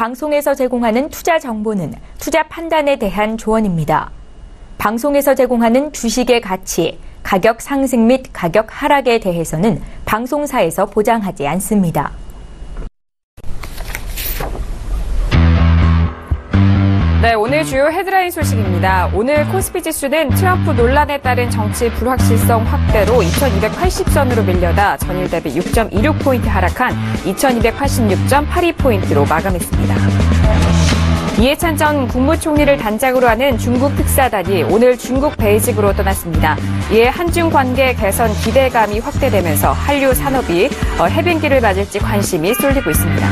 방송에서 제공하는 투자 정보는 투자 판단에 대한 조언입니다. 방송에서 제공하는 주식의 가치, 가격 상승 및 가격 하락에 대해서는 방송사에서 보장하지 않습니다. 네, 오늘 주요 헤드라인 소식입니다. 오늘 코스피 지수는 트럼프 논란에 따른 정치 불확실성 확대로 2280선으로 밀려다 전일 대비 6.26포인트 하락한 2286.82포인트로 마감했습니다. 이해찬 전 국무총리를 단장으로 하는 중국 특사단이 오늘 중국 베이징으로 떠났습니다. 이에 한중 관계 개선 기대감이 확대되면서 한류 산업이 해변길을 맞을지 관심이 쏠리고 있습니다.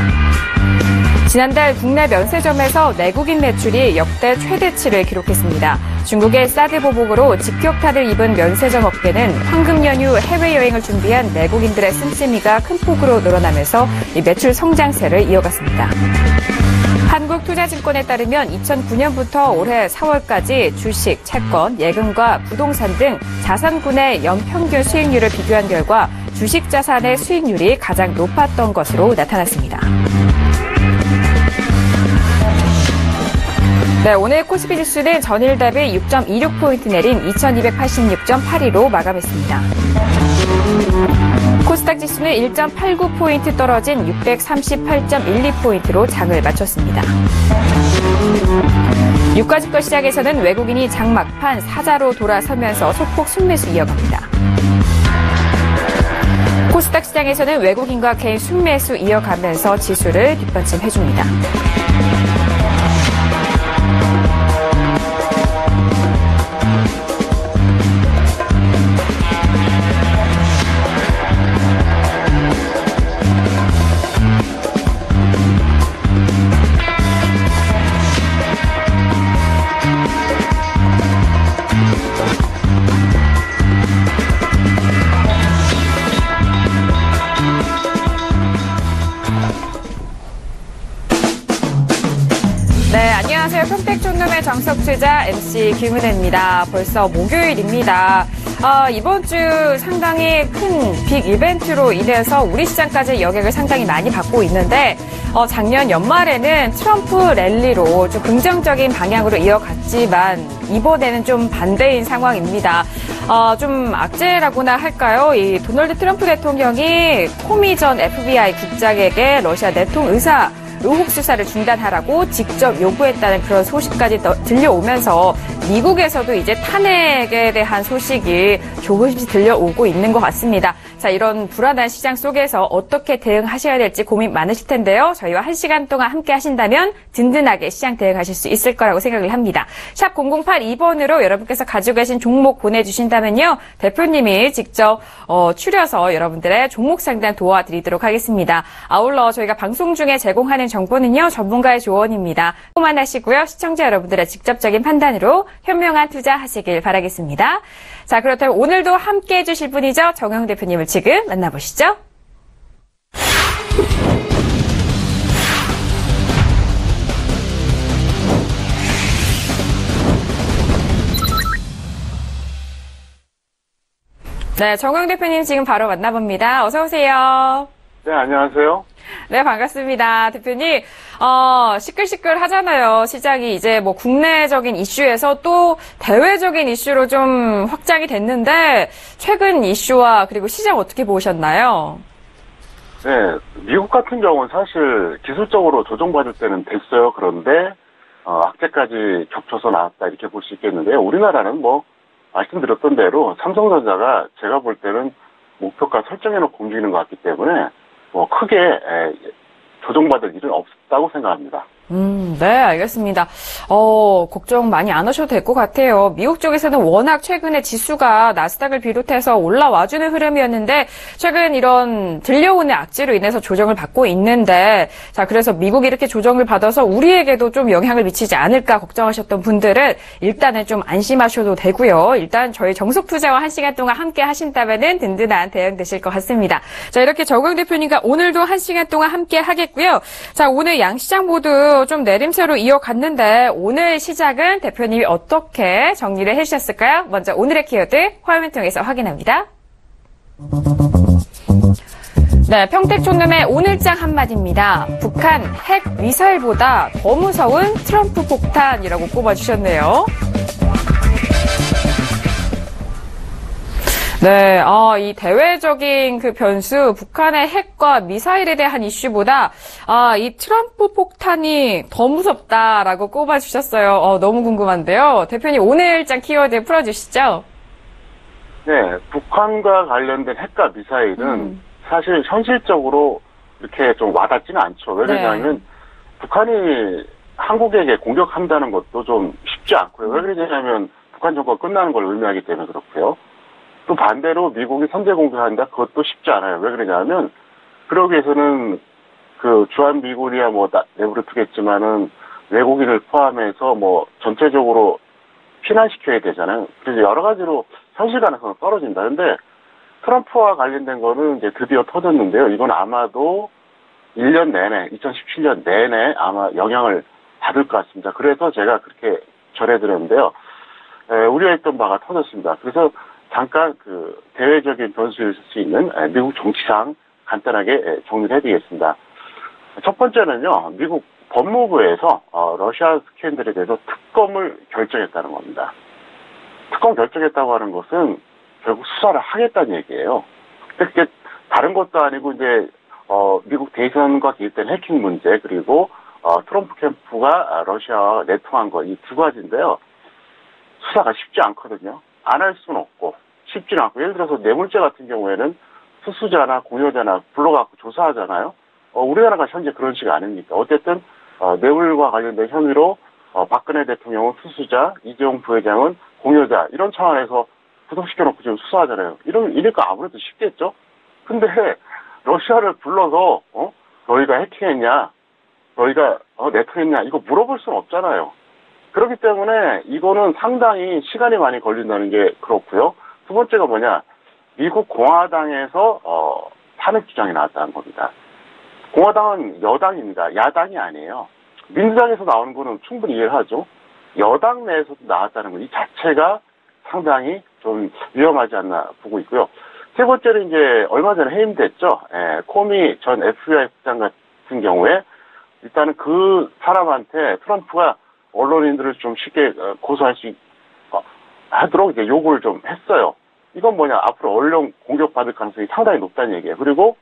지난달 국내 면세점에서 내국인 매출이 역대 최대치를 기록했습니다. 중국의 사드 보복으로 직격탄을 입은 면세점 업계는 황금 연휴 해외여행을 준비한 내국인들의 씀씀이가 큰 폭으로 늘어나면서 이 매출 성장세를 이어갔습니다. 한국투자증권에 따르면 2009년부터 올해 4월까지 주식, 채권, 예금과 부동산 등 자산군의 연평균 수익률을 비교한 결과 주식 자산의 수익률이 가장 높았던 것으로 나타났습니다. 네, 오늘 코스피 지수는 전일 대비 6.26포인트 내린 2286.82로 마감했습니다. 코스닥 지수는 1.89포인트 떨어진 638.12포인트로 장을 마쳤습니다. 유가증권 시장에서는 외국인이 장막판 사자로 돌아서면서 소폭 순매수 이어갑니다. 코스닥 시장에서는 외국인과 개인 순매수 이어가면서 지수를 뒷받침해줍니다. 안녕하세요. 평택촌놈의 정석투자 MC 김은혜입니다. 벌써 목요일입니다. 이번 주 상당히 큰 빅 이벤트로 인해서 우리 시장까지 여객을 상당히 많이 받고 있는데 작년 연말에는 트럼프 랠리로 좀 긍정적인 방향으로 이어갔지만 이번에는 좀 반대인 상황입니다. 좀 악재라고나 할까요? 이 도널드 트럼프 대통령이 코미 전 FBI 국장에게 러시아 내통 의사 의혹 수사를 중단하라고 직접 요구했다는 그런 소식까지 들려오면서 미국에서도 이제 탄핵에 대한 소식이 조금씩 들려오고 있는 것 같습니다. 자, 이런 불안한 시장 속에서 어떻게 대응하셔야 될지 고민 많으실 텐데요. 저희와 1시간 동안 함께 하신다면 든든하게 시장 대응하실 수 있을 거라고 생각을 합니다. 샵 0082번으로 여러분께서 가지고 계신 종목 보내주신다면요. 대표님이 직접 추려서 여러분들의 종목 상담 도와드리도록 하겠습니다. 아울러 저희가 방송 중에 제공하는 정보는요. 전문가의 조언입니다. 그만하시고요. 시청자 여러분들의 직접적인 판단으로 현명한 투자하시길 바라겠습니다. 자, 그렇다면 오늘도 함께 해주실 분이죠. 정영 대표님을 지금 만나보시죠. 네, 정영 대표님 지금 바로 만나봅니다. 어서 오세요. 네, 안녕하세요. 네, 반갑습니다. 대표님, 시끌시끌 하잖아요. 시장이 이제 뭐 국내적인 이슈에서 또 대외적인 이슈로 좀 확장이 됐는데, 최근 이슈와 그리고 시장 어떻게 보셨나요? 네, 미국 같은 경우는 사실 기술적으로 조정받을 때는 됐어요. 그런데, 악재까지 겹쳐서 나왔다 이렇게 볼 수 있겠는데요. 우리나라는 뭐, 말씀드렸던 대로 삼성전자가 제가 볼 때는 목표가 설정해놓고 움직이는 것 같기 때문에, 크게 조정받을 일은 없다고 생각합니다. 네, 알겠습니다. 걱정 많이 안 하셔도 될 것 같아요. 미국 쪽에서는 워낙 최근에 지수가 나스닥을 비롯해서 올라와주는 흐름이었는데, 최근 이런 들려오는 악재로 인해서 조정을 받고 있는데, 자, 그래서 미국이 이렇게 조정을 받아서 우리에게도 좀 영향을 미치지 않을까 걱정하셨던 분들은 일단은 좀 안심하셔도 되고요. 일단 저희 정석투자와 1시간 동안 함께 하신다면은 든든한 대응 되실 것 같습니다. 자, 이렇게 정영 대표님과 오늘도 1시간 동안 함께 하겠고요. 자, 오늘 양시장 모두 좀 내림세로 이어갔는데 오늘 시작은 대표님이 어떻게 정리를 해주셨을까요? 먼저 오늘의 키워드 화면 통해서 확인합니다. 네, 평택촌놈의 오늘장 한마디입니다. 북한 핵 미사일보다 더 무서운 트럼프 폭탄이라고 꼽아주셨네요. 네, 이 대외적인 그 변수, 북한의 핵과 미사일에 대한 이슈보다, 이 트럼프 폭탄이 더 무섭다라고 꼽아주셨어요. 너무 궁금한데요. 대표님, 오늘장 키워드 풀어주시죠. 네, 북한과 관련된 핵과 미사일은 사실 현실적으로 이렇게 좀 와닿지는 않죠. 왜냐하면 북한이 한국에게 공격한다는 것도 좀 쉽지 않고요. 왜 그러냐면 북한 정권 끝나는 걸 의미하기 때문에 그렇고요. 또 반대로 미국이 선제 공격한다? 그것도 쉽지 않아요. 왜 그러냐면, 그러기 위해서는 그 주한미군이야 뭐 내버려두겠지만은 외국인을 포함해서 뭐 전체적으로 피난시켜야 되잖아요. 그래서 여러 가지로 현실 가능성은 떨어진다. 근데 트럼프와 관련된 거는 이제 드디어 터졌는데요. 이건 아마도 1년 내내, 2017년 내내 아마 영향을 받을 것 같습니다. 그래서 제가 그렇게 전해드렸는데요. 우려했던 바가 터졌습니다. 그래서 잠깐 그 대외적인 변수일 수 있는 미국 정치상 간단하게 정리를 해드리겠습니다. 첫 번째는요, 미국 법무부에서 러시아 스캔들에 대해서 특검을 결정했다는 겁니다. 특검 결정했다고 하는 것은 결국 수사를 하겠다는 얘기예요. 그게 다른 것도 아니고 이제 미국 대선과 개입된 해킹 문제 그리고 트럼프 캠프가 러시아와 내통한 거 이 두 가지인데요. 수사가 쉽지 않거든요. 안 할 수는 없고 쉽지는 않고 예를 들어서 뇌물죄 같은 경우에는 수수자나 공여자나 불러갖고 조사하잖아요. 우리나라가 현재 그런 식이 아닙니까? 어쨌든 뇌물과 관련된 혐의로 박근혜 대통령은 수수자, 이재용 부회장은 공여자 이런 차원에서 구속시켜놓고 지금 수사하잖아요. 이러니까 아무래도 쉽겠죠? 근데 러시아를 불러서 너희가 해킹했냐? 너희가 내통했냐? 이거 물어볼 수는 없잖아요. 그렇기 때문에 이거는 상당히 시간이 많이 걸린다는 게 그렇고요. 두 번째가 뭐냐? 미국 공화당에서 탄핵 주장이 나왔다는 겁니다. 공화당은 여당입니다. 야당이 아니에요. 민주당에서 나오는 거는 충분히 이해를 하죠. 여당 내에서도 나왔다는 거 이 자체가 상당히 좀 위험하지 않나 보고 있고요. 세 번째는 이제 얼마 전에 해임됐죠. 코미 전 FBI 국장 같은 경우에 일단은 그 사람한테 트럼프가 언론인들을 좀 쉽게 고소할 수 하도록 이제 요구를 좀 했어요. 이건 뭐냐? 앞으로 언론 공격받을 가능성이 상당히 높다는 얘기예요. 그리고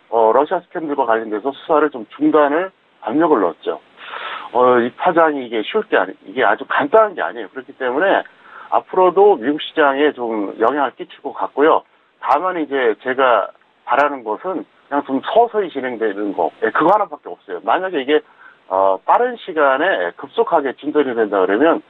러시아 스캔들과 관련돼서 수사를 좀 중단을 압력을 넣었죠. 이 파장이 이게 이게 아주 간단한 게 아니에요. 그렇기 때문에 앞으로도 미국 시장에 좀 영향을 끼칠 것 같고요. 다만 이제 제가 바라는 것은 그냥 좀 서서히 진행되는 거, 그거 하나밖에 없어요. 만약에 이게 빠른 시간에 급속하게 진전이 된다 그러면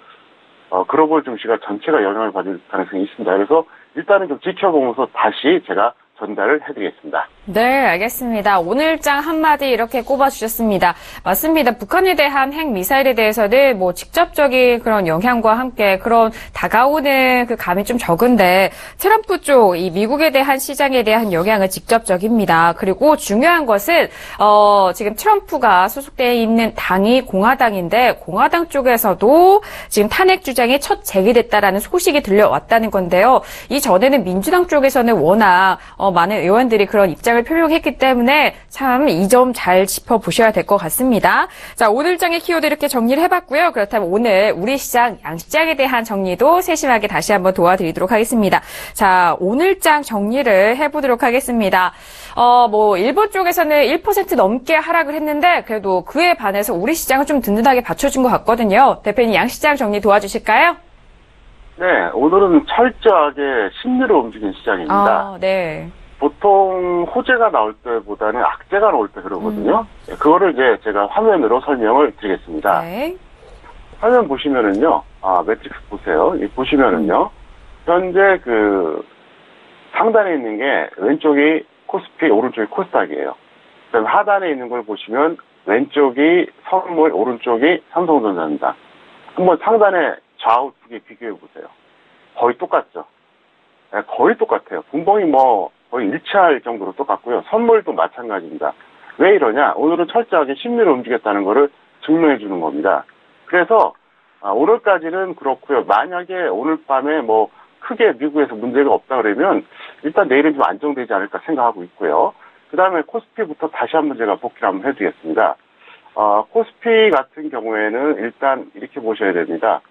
글로벌 증시가 전체가 영향을 받을 가능성이 있습니다. 그래서 일단은 좀 지켜보면서 다시 제가 전달을 해드리겠습니다. 네, 알겠습니다. 오늘장 한마디 이렇게 꼽아주셨습니다. 맞습니다. 북한에 대한 핵 미사일에 대해서는 뭐 직접적인 그런 영향과 함께 그런 다가오는 그 감이 좀 적은데 트럼프 쪽 이 미국에 대한 시장에 대한 영향은 직접적입니다. 그리고 중요한 것은 지금 트럼프가 소속되어 있는 당이 공화당인데 공화당 쪽에서도 지금 탄핵 주장이 첫 제기됐다라는 소식이 들려왔다는 건데요. 이 전에는 민주당 쪽에서는 워낙 많은 의원들이 그런 입장을 표명했기 때문에 참 이 점 잘 짚어보셔야 될 것 같습니다. 자, 오늘장의 키워드 이렇게 정리를 해봤고요. 그렇다면 오늘 우리 시장, 양시장에 대한 정리도 세심하게 다시 한번 도와드리도록 하겠습니다. 자, 오늘장 정리를 해보도록 하겠습니다. 일본 쪽에서는 1% 넘게 하락을 했는데 그래도 그에 반해서 우리 시장은 좀 든든하게 받쳐준 것 같거든요. 대표님 양시장 정리 도와주실까요? 네, 오늘은 철저하게 심리로 움직인 시장입니다. 네. 보통 호재가 나올 때보다는 악재가 나올 때 그러거든요. 그거를 이제 제가 화면으로 설명을 드리겠습니다. 네. 화면 보시면은요, 매트릭스 보세요. 보시면은요, 현재 그 상단에 있는 게 왼쪽이 코스피, 오른쪽이 코스닥이에요. 그럼 하단에 있는 걸 보시면 왼쪽이 선물, 오른쪽이 삼성전자입니다. 한번 상단에 좌우 두 개 비교해 보세요. 거의 똑같죠? 네, 거의 똑같아요. 분봉이 거의 일치할 정도로 똑같고요. 선물도 마찬가지입니다. 왜 이러냐? 오늘은 철저하게 심리로 움직였다는 것을 증명해 주는 겁니다. 그래서 오늘까지는 그렇고요. 만약에 오늘 밤에 크게 미국에서 문제가 없다 그러면 일단 내일은 좀 안정되지 않을까 생각하고 있고요. 그 다음에 코스피부터 다시 한번 제가 복기를 한번 해드리겠습니다. 코스피 같은 경우에는 일단 이렇게 보셔야 됩니다.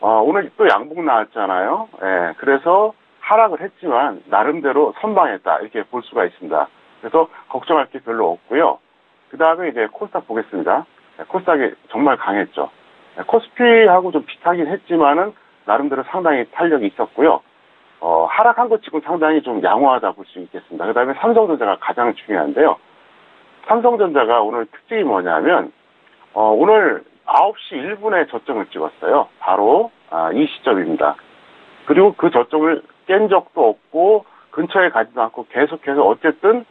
오늘 또 양봉 나왔잖아요. 예, 그래서 하락을 했지만 나름대로 선방했다 이렇게 볼 수가 있습니다. 그래서 걱정할 게 별로 없고요. 그 다음에 이제 코스닥 보겠습니다. 코스닥이 정말 강했죠. 코스피하고 좀 비슷하긴 했지만은 나름대로 상당히 탄력이 있었고요. 하락한 것 치고 상당히 좀 양호하다 볼 수 있겠습니다. 그 다음에 삼성전자가 가장 중요한데요. 삼성전자가 오늘 특징이 뭐냐면, 오늘 9시 1분에 저점을 찍었어요. 바로, 이 시점입니다. 그리고 그 저점을 깬 적도 없고, 근처에 가지도 않고 계속해서 어쨌든,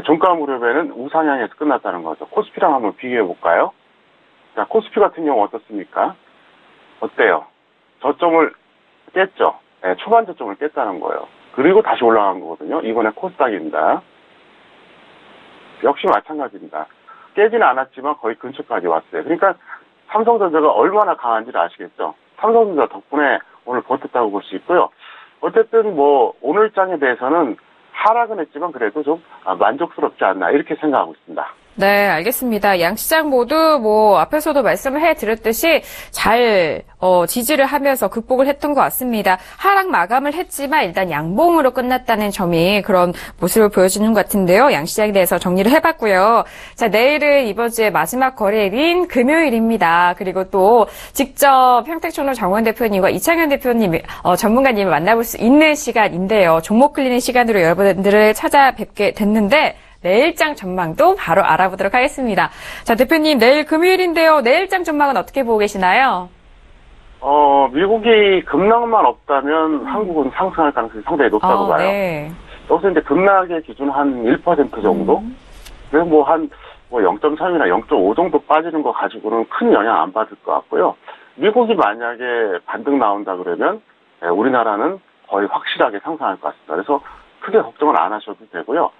종가 무렵에는 우상향에서 끝났다는 거죠. 코스피랑 한번 비교해 볼까요? 자, 코스피 같은 경우 어떻습니까? 어때요? 저점을 깼죠? 초반 저점을 깼다는 거예요. 그리고 다시 올라간 거거든요. 이번에 코스닥입니다. 역시 마찬가지입니다. 깨지는 않았지만 거의 근처까지 왔어요. 그러니까 삼성전자가 얼마나 강한지를 아시겠죠? 삼성전자 덕분에 오늘 버텼다고 볼 수 있고요. 어쨌든 뭐 오늘 장에 대해서는 하락은 했지만 그래도 좀 만족스럽지 않나 이렇게 생각하고 있습니다. 네, 알겠습니다. 양 시장 모두 뭐 앞에서도 말씀을 해드렸듯이 잘 지지를 하면서 극복을 했던 것 같습니다. 하락 마감을 했지만 일단 양봉으로 끝났다는 점이 그런 모습을 보여주는 것 같은데요. 양 시장에 대해서 정리를 해봤고요. 자, 내일은 이번 주의 마지막 거래일인 금요일입니다. 그리고 또 직접 평택촌로 정원 대표님과 이창현 대표님, 전문가님을 만나볼 수 있는 시간인데요. 종목 끌리는 시간으로 여러분들을 찾아뵙게 됐는데 내일장 전망도 바로 알아보도록 하겠습니다. 자, 대표님, 내일 금요일인데요. 내일장 전망은 어떻게 보고 계시나요? 미국이 급락만 없다면 한국은 상승할 가능성이 상당히 높다고 봐요. 네. 여기서 이제 급락의 기준 한 1% 정도? 그래서 뭐 0.3이나 0.5 정도 빠지는 거 가지고는 큰 영향 안 받을 것 같고요. 미국이 만약에 반등 나온다 그러면 우리나라는 거의 확실하게 상승할 것 같습니다. 그래서 크게 걱정은 안 하셔도 되고요.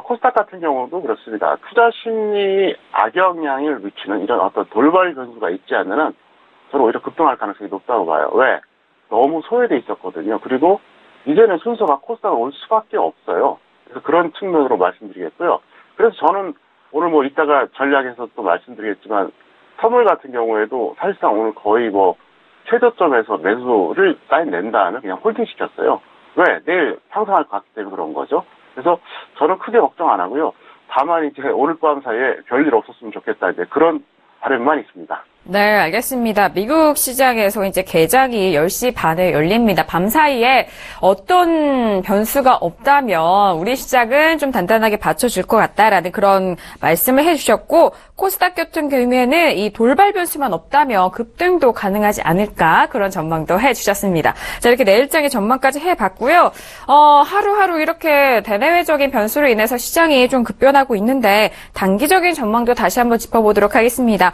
코스닥 같은 경우도 그렇습니다. 투자 심리 악영향을 미치는 이런 어떤 돌발 변수가 있지 않는 한 저는 오히려 급등할 가능성이 높다고 봐요. 왜? 너무 소외돼 있었거든요. 그리고 이제는 순서가 코스닥으로 올 수밖에 없어요. 그래서 그런 측면으로 말씀드리겠고요. 그래서 저는 오늘 뭐 이따가 전략에서 또 말씀드리겠지만 선물 같은 경우에도 사실상 오늘 거의 뭐 최저점에서 매수를 낸 다음에 그냥 홀딩 시켰어요. 왜? 내일 상승할 것 같기 때문에 그런 거죠. 그래서 저는 크게 걱정 안 하고요. 다만 이제 오늘 밤 사이에 별일 없었으면 좋겠다. 이제 그런 바람만 있습니다. 네, 알겠습니다. 미국 시장에서 이제 개장이 10시 반에 열립니다. 밤 사이에 어떤 변수가 없다면 우리 시장은 좀 단단하게 받쳐줄 것 같다라는 그런 말씀을 해주셨고, 코스닥 같은 경우에는 이 돌발 변수만 없다면 급등도 가능하지 않을까 그런 전망도 해주셨습니다. 자, 이렇게 내일장의 전망까지 해봤고요. 하루하루 이렇게 대내외적인 변수로 인해서 시장이 좀 급변하고 있는데 단기적인 전망도 다시 한번 짚어보도록 하겠습니다.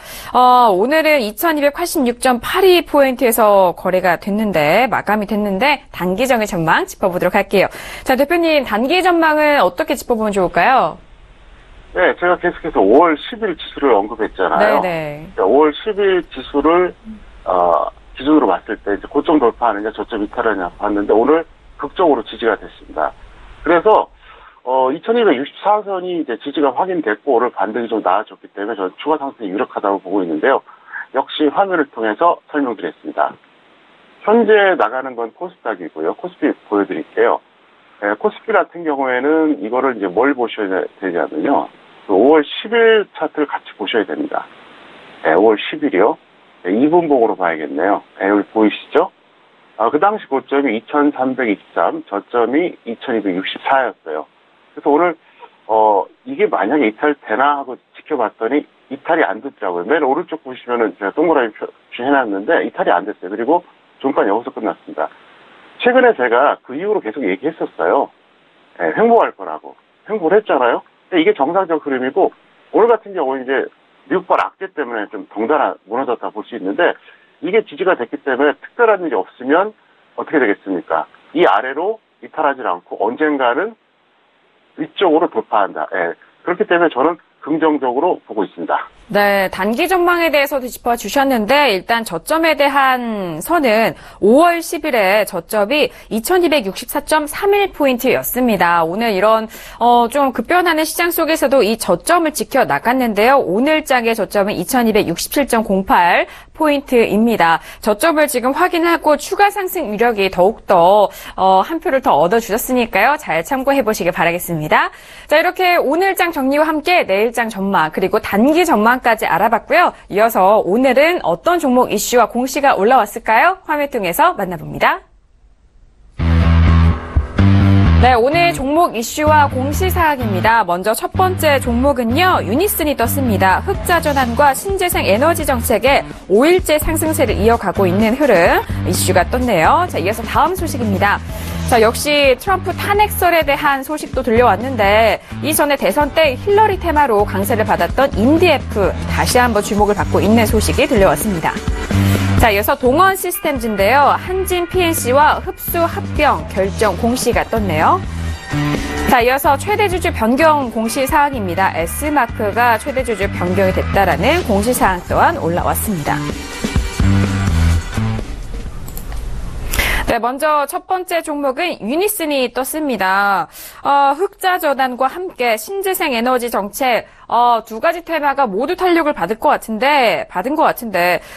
오늘은 2286.82포인트에서 거래가 됐는데, 마감이 됐는데, 단기적인 전망 짚어보도록 할게요. 자, 대표님, 단기 전망은 어떻게 짚어보면 좋을까요? 네, 제가 계속해서 5월 10일 지수를 언급했잖아요. 네네. 5월 10일 지수를, 기준으로 봤을 때, 이제 고점 돌파하느냐, 저점 이탈하느냐 봤는데, 오늘 극적으로 지지가 됐습니다. 그래서, 2264선이 이제 지지가 확인됐고, 오늘 반등이 좀 나아졌기 때문에 저는 추가 상승이 유력하다고 보고 있는데요. 역시 화면을 통해서 설명드렸습니다. 현재 나가는 건 코스닥이고요. 코스피 보여드릴게요. 코스피 같은 경우에는 이거를 이제 뭘 보셔야 되냐면요. 5월 10일 차트를 같이 보셔야 됩니다. 5월 10일이요. 2분봉으로 봐야겠네요. 여기 보이시죠? 그 당시 고점이 2323, 저점이 2264였어요. 그래서 오늘, 이게 만약에 이탈되나 하고 지켜봤더니 이탈이 안 됐더라고요. 맨 오른쪽 보시면은 제가 동그라미 표시해놨는데 이탈이 안 됐어요. 그리고 종가 여기서 끝났습니다. 최근에 제가 그 이후로 계속 얘기했었어요. 횡보할 거라고. 횡보를 했잖아요. 근데 이게 정상적 흐름이고 오늘 같은 경우 이제 미국발 악재 때문에 좀 덩달아 무너졌다 볼 수 있는데 이게 지지가 됐기 때문에 특별한 일이 없으면 어떻게 되겠습니까? 이 아래로 이탈하지 않고 언젠가는 위쪽으로 돌파한다. 그렇기 때문에 저는 긍정적으로 보고 있습니다. 네, 단기 전망에 대해서도 짚어주셨는데 일단 저점에 대한 선은 5월 10일에 저점이 2264.31포인트였습니다. 오늘 이런 좀 급변하는 시장 속에서도 이 저점을 지켜 나갔는데요. 오늘장의 저점은 2267.08포인트입니다. 저점을 지금 확인하고 추가 상승 위력이 더욱더 한 표를 더 얻어주셨으니까요. 잘 참고해보시길 바라겠습니다. 자, 이렇게 오늘장 정리와 함께 내일장 전망 그리고 단기 전망까지 알아봤고요. 이어서 오늘은 어떤 종목 이슈와 공시가 올라왔을까요? 화면 통해서 만나봅니다. 네, 오늘 종목 이슈와 공시사항입니다. 먼저 첫 번째 종목은요, 유니슨이 떴습니다. 흑자 전환과 신재생 에너지 정책의 5일째 상승세를 이어가고 있는 흐름, 이슈가 떴네요. 자, 이어서 다음 소식입니다. 자, 역시 트럼프 탄핵설에 대한 소식도 들려왔는데, 이전에 대선 때 힐러리 테마로 강세를 받았던 인디에프, 다시 한번 주목을 받고 있는 소식이 들려왔습니다. 자, 이어서 동원 시스템즈인데요. 한진 PNC와 흡수 합병 결정 공시가 떴네요. 자, 이어서 최대주주 변경 공시사항입니다. S마크가 최대주주 변경이 됐다라는 공시사항 또한 올라왔습니다. 네, 먼저 첫 번째 종목은 유니슨이 떴습니다. 흑자 전환과 함께 신재생 에너지 정책, 두 가지 테마가 모두 탄력을 받은 것 같은데,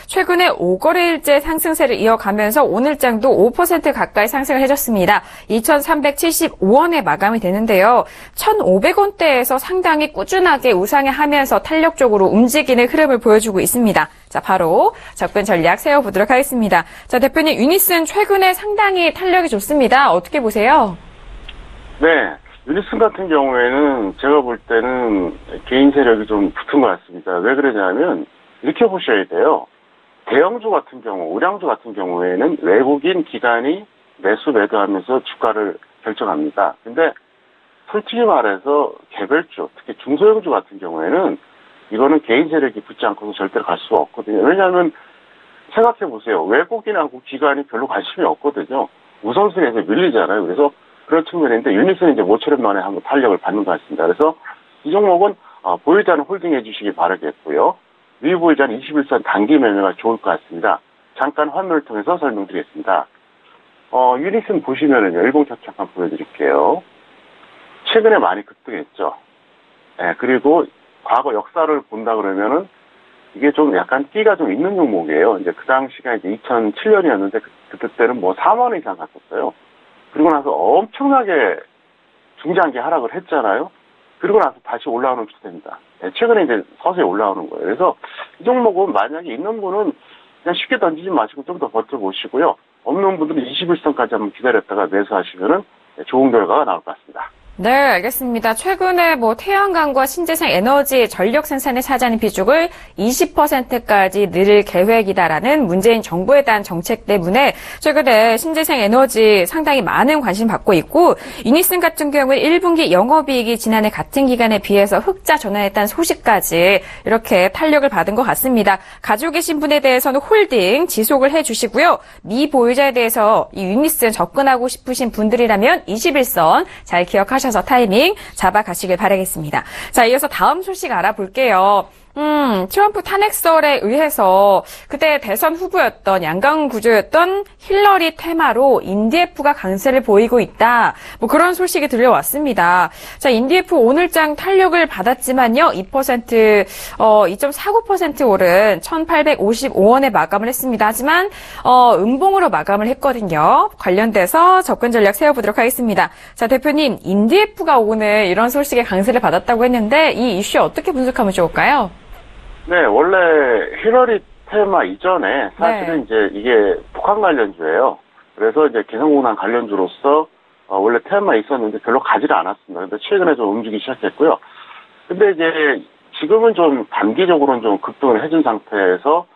최근에 5거래일째 상승세를 이어가면서 오늘장도 5% 가까이 상승을 해줬습니다. 2,375원에 마감이 되는데요. 1,500원대에서 상당히 꾸준하게 우상향 하면서 탄력적으로 움직이는 흐름을 보여주고 있습니다. 자, 바로 접근 전략 세워보도록 하겠습니다. 자, 대표님, 유니슨 최근에 상당히 탄력이 좋습니다. 어떻게 보세요? 네. 유니슨 같은 경우에는 제가 볼 때는 개인 세력이 좀 붙은 것 같습니다. 왜 그러냐면 이렇게 보셔야 돼요. 대형주 같은 경우, 우량주 같은 경우에는 외국인 기관이 매수 매도하면서 주가를 결정합니다. 근데 솔직히 말해서 개별주, 특히 중소형주 같은 경우에는 이거는 개인 세력이 붙지 않고서 절대로 갈 수가 없거든요. 왜냐하면 생각해 보세요. 외국인하고 기관이 별로 관심이 없거든요. 우선순위에서 밀리잖아요. 그래서 그런 측면인데 유니슨은 이제 모처럼 만에 한번 탄력을 받는 것 같습니다. 그래서 이 종목은 보유자는 홀딩해 주시기 바라겠고요. 미보유자는 21선 단기 매매가 좋을 것 같습니다. 잠깐 화면을 통해서 설명드리겠습니다. 유니슨 보시면은요, 일봉차트 잠깐 보여드릴게요. 최근에 많이 급등했죠. 네, 그리고 과거 역사를 본다 그러면은 이게 좀 약간 끼가 좀 있는 종목이에요. 이제 그 당시가 이제 2007년이었는데 그때 때는 뭐 4만 원 이상 갔었어요. 그리고 나서 엄청나게 중장기 하락을 했잖아요. 그리고 나서 다시 올라오는 추세입니다. 네, 최근에 이제 서서히 올라오는 거예요. 그래서 이 종목은 만약에 있는 분은 그냥 쉽게 던지지 마시고 좀 더 버텨보시고요. 없는 분들은 21선까지 한번 기다렸다가 매수하시면은 좋은 결과가 나올 것 같습니다. 네, 알겠습니다. 최근에 태양광과 신재생 에너지 전력 생산에 차지하는 비중을 20%까지 늘릴 계획이다라는 문재인 정부에 대한 정책 때문에 최근에 신재생 에너지 상당히 많은 관심 받고 있고, 유니슨 같은 경우에 1분기 영업이익이 지난해 같은 기간에 비해서 흑자 전환했다는 소식까지 이렇게 탄력을 받은 것 같습니다. 가지고 계신 분에 대해서는 홀딩 지속을 해주시고요. 미보유자에 대해서 이 유니슨 접근하고 싶으신 분들이라면 21선 잘 기억하셔서 타이밍 잡아가시길 바라겠습니다. 자, 이어서 다음 소식 알아볼게요. 트럼프 탄핵설에 의해서 그때 대선 후보였던 양강 구조였던 힐러리 테마로 인디에프가 강세를 보이고 있다. 그런 소식이 들려왔습니다. 자, 인디에프 오늘장 탄력을 받았지만요. 2.49% 오른 1,855원에 마감을 했습니다. 하지만 음봉으로 마감을 했거든요. 관련돼서 접근 전략 세워보도록 하겠습니다. 자, 대표님, 인디에프가 오늘 이런 소식에 강세를 받았다고 했는데 이 이슈 어떻게 분석하면 좋을까요? 네, 원래 힐러리 테마 이전에 사실은 이제 이게 북한 관련주예요. 그래서 이제 개성공단 관련주로서 원래 테마 있었는데 별로 가지를 않았습니다. 근데 최근에 좀 움직이기 시작했고요. 근데 이제 지금은 좀 단기적으로는 좀 급등을 해준 상태에서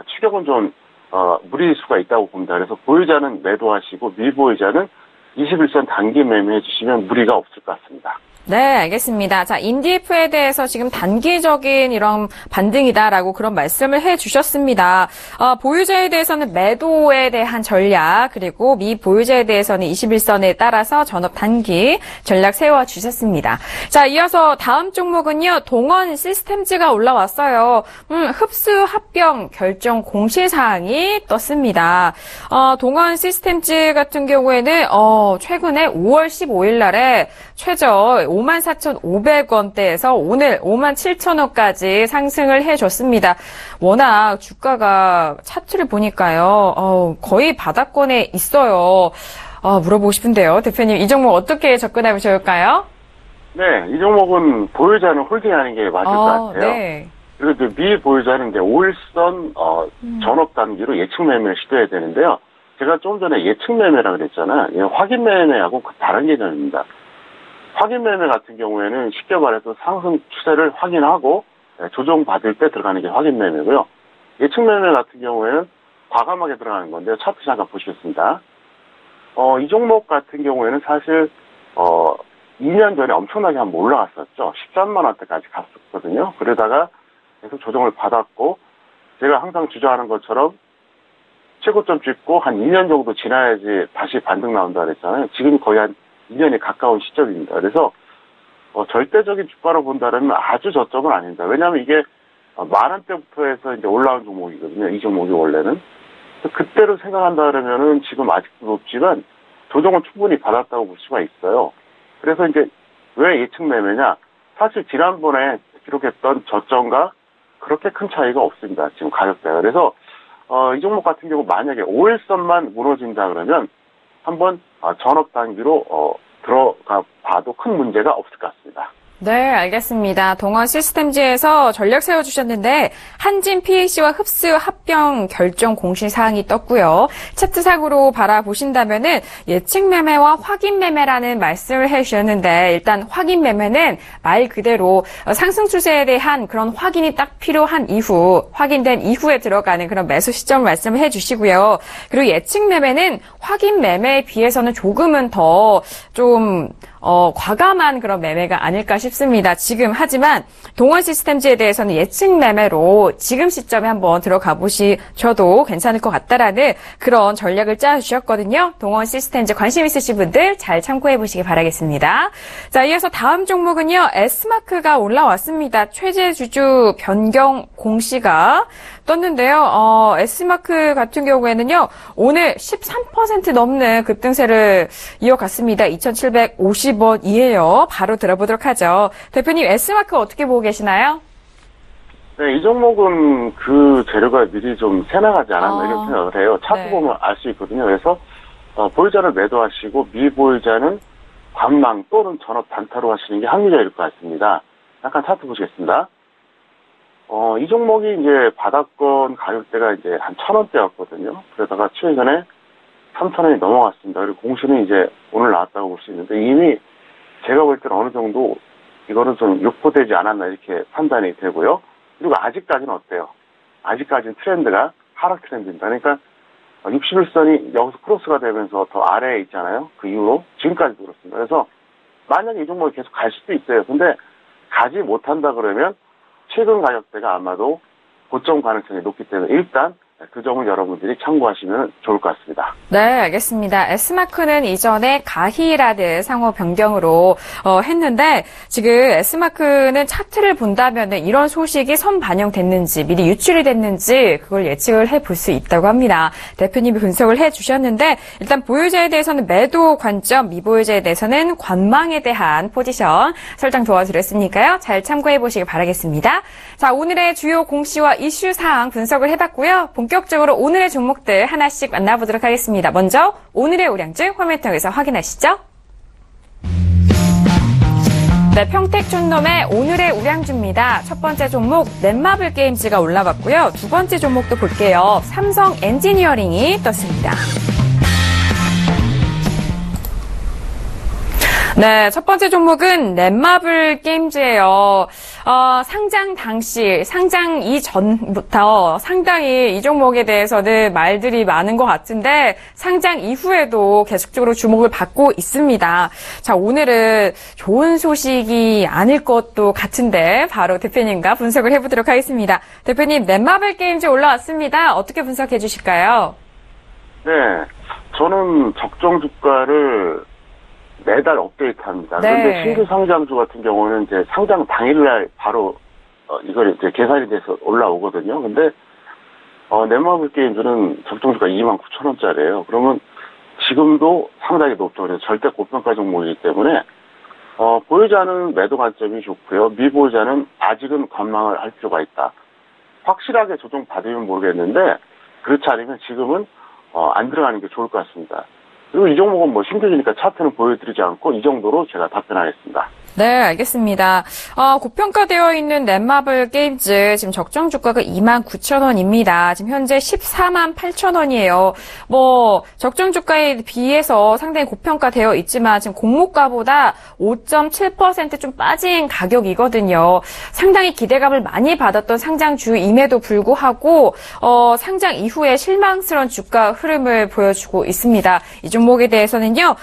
추격은 좀 무리수가 있다고 봅니다. 그래서 보유자는 매도하시고 미보유자는 21선 단기 매매해 주시면 무리가 없을 것 같습니다. 네, 알겠습니다. 자, 인디프에 대해서 지금 단기적인 이런 반등이다라고 그런 말씀을 해주셨습니다. 보유자에 대해서는 매도에 대한 전략, 그리고 미보유자에 대해서는 21선에 따라서 전업 단기 전략 세워주셨습니다. 자, 이어서 다음 종목은요, 동원 시스템즈가 올라왔어요. 흡수 합병 결정 공시사항이 떴습니다. 동원 시스템즈 같은 경우에는, 최근에 5월 15일 날에 최저 54,500원대에서 오늘 57,000원까지 상승을 해줬습니다. 워낙 주가가 차트를 보니까요, 거의 바닥권에 있어요. 물어보고 싶은데요. 대표님, 이 종목 어떻게 접근하면 좋을까요? 네, 이 종목은 보유자는 홀딩하는 게 맞을 것 같아요. 네. 그리고 미보유자는 이제 5일선 전업 단기로 예측 매매를 시도해야 되는데요. 제가 좀 전에 예측 매매라고 그랬잖아요. 확인 매매하고 다른 개념입니다. 확인 매매 같은 경우에는 쉽게 말해서 상승 추세를 확인하고 조정받을 때 들어가는 게 확인 매매고요. 예측 매매 같은 경우에는 과감하게 들어가는 건데요. 차트 잠깐 보시겠습니다. 이 종목 같은 경우에는 사실 2년 전에 엄청나게 한번 올라갔었죠. 13만 원대까지 갔었거든요. 그러다가 계속 조정을 받았고, 제가 항상 주장하는 것처럼 최고점 찍고 한 2년 정도 지나야지 다시 반등 나온다 그랬잖아요. 지금 거의 한 2년에 가까운 시점입니다. 그래서 절대적인 주가로 본다면 아주 저점은 아닙니다. 왜냐하면 이게 만 원대부터 해서 이제 올라온 종목이거든요. 이 종목이 원래는. 그때로 생각한다 그러면은 지금 아직도 높지만 조정은 충분히 받았다고 볼 수가 있어요. 그래서 이제 왜 예측 매매냐? 사실 지난번에 기록했던 저점과 그렇게 큰 차이가 없습니다. 지금 가격대가. 그래서 이 종목 같은 경우 만약에 5일선만 무너진다 그러면 한번 전업 단기로 들어가 봐도 큰 문제가 없을 것 같습니다. 네, 알겠습니다. 동원 시스템즈에서 전략 세워주셨는데 한진 PAC와 흡수 합병 결정 공시사항이 떴고요. 차트상으로 바라보신다면은 예측 매매와 확인 매매라는 말씀을 해주셨는데, 일단 확인 매매는 말 그대로 상승 추세에 대한 그런 확인이 딱 필요한 이후, 확인된 이후에 들어가는 그런 매수 시점 말씀을 해주시고요. 그리고 예측 매매는 확인 매매에 비해서는 조금은 더 좀 과감한 그런 매매가 아닐까 싶습니다. 지금 하지만 동원 시스템즈에 대해서는 예측 매매로 지금 시점에 한번 들어가 보시셔도 괜찮을 것 같다라는 그런 전략을 짜주셨거든요. 동원 시스템즈 관심 있으신 분들 잘 참고해 보시기 바라겠습니다. 자, 이어서 다음 종목은요, S마크가 올라왔습니다. 최재주주 변경 공시가 떴는데요. S마크 같은 경우에는요, 오늘 13% 넘는 급등세를 이어갔습니다. 2,750원이에요. 바로 들어보도록 하죠. 대표님, S마크 어떻게 보고 계시나요? 네, 이 종목은 그 재료가 미리 좀 새나가지 않았나 이런 생각을 해요. 차트 보면 알 수 있거든요. 그래서 보유자를 매도하시고 미보유자는 관망 또는 전업 단타로 하시는 게 합리적일 것 같습니다. 잠깐 차트 보시겠습니다. 이 종목이 이제 바닥권 가격대가 이제 한 1,000원대였거든요. 그러다가 최근에 3,000원이 넘어갔습니다. 그리고 공시는 이제 오늘 나왔다고 볼 수 있는데, 이미 제가 볼 때는 어느 정도 이거는 좀 유포되지 않았나 이렇게 판단이 되고요. 그리고 아직까지는 어때요? 아직까지는 트렌드가 하락 트렌드입니다. 그러니까 61선이 여기서 크로스가 되면서 더 아래에 있잖아요. 그 이후로 지금까지도 그렇습니다. 그래서 만약에 이 종목이 계속 갈 수도 있어요. 근데 가지 못한다 그러면 최근 가격대가 아마도 고점 가능성이 높기 때문에 일단 그 점을 여러분들이 참고하시면 좋을 것 같습니다. 네, 알겠습니다. S마크는 이전에 가히라드 상호 변경으로 했는데, 지금 S마크는 차트를 본다면 이런 소식이 선 반영됐는지 미리 유출이 됐는지 그걸 예측을 해볼 수 있다고 합니다. 대표님이 분석을 해주셨는데, 일단 보유자에 대해서는 매도 관점, 미보유자에 대해서는 관망에 대한 포지션 설정 도와드렸으니까요. 잘 참고해보시기 바라겠습니다. 자, 오늘의 주요 공시와 이슈 사항 분석을 해봤고요. 본격적으로 오늘의 종목들 하나씩 만나보도록 하겠습니다. 먼저 오늘의 우량주 화면 통해서 확인하시죠. 네, 평택촌놈의 오늘의 우량주입니다. 첫 번째 종목 넷마블 게임즈가 올라왔고요. 두 번째 종목도 볼게요. 삼성 엔지니어링이 떴습니다. 네, 첫 번째 종목은 넷마블 게임즈예요. 상장 당시, 상장 이전부터 상당히 이 종목에 대해서는 말들이 많은 것 같은데 상장 이후에도 계속적으로 주목을 받고 있습니다. 자, 오늘은 좋은 소식이 아닐 것도 같은데 바로 대표님과 분석을 해보도록 하겠습니다. 대표님, 넷마블 게임즈 올라왔습니다. 어떻게 분석해 주실까요? 네, 저는 적정 주가를 매달 업데이트합니다. 네. 그런데 신규 상장주 같은 경우는 이제 상장 당일날 바로 이걸 이제 계산이 돼서 올라오거든요. 근데 넷마블 게임즈는 적정주가 29,000원짜리예요. 그러면 지금도 상당히 높죠. 그래서 절대 고평가 종목이기 때문에 보유자는 매도 관점이 좋고요. 미보유자는 아직은 관망을 할 필요가 있다. 확실하게 조정 받으면 모르겠는데 그렇지 않으면 지금은 안 들어가는 게 좋을 것 같습니다. 그리고 이 종목은 뭐 신규주니까 차트는 보여드리지 않고 이 정도로 제가 답변하겠습니다. 네, 알겠습니다. 고평가되어 있는 넷마블 게임즈 지금 적정 주가가 29,000원입니다. 지금 현재 148,000원이에요. 뭐 적정 주가에 비해서 상당히 고평가되어 있지만 지금 공모가보다 5.7% 좀 빠진 가격이거든요. 상당히 기대감을 많이 받았던 상장주임에도 불구하고 상장 이후에 실망스러운 주가 흐름을 보여주고 있습니다. 이 종목에 대해서는요.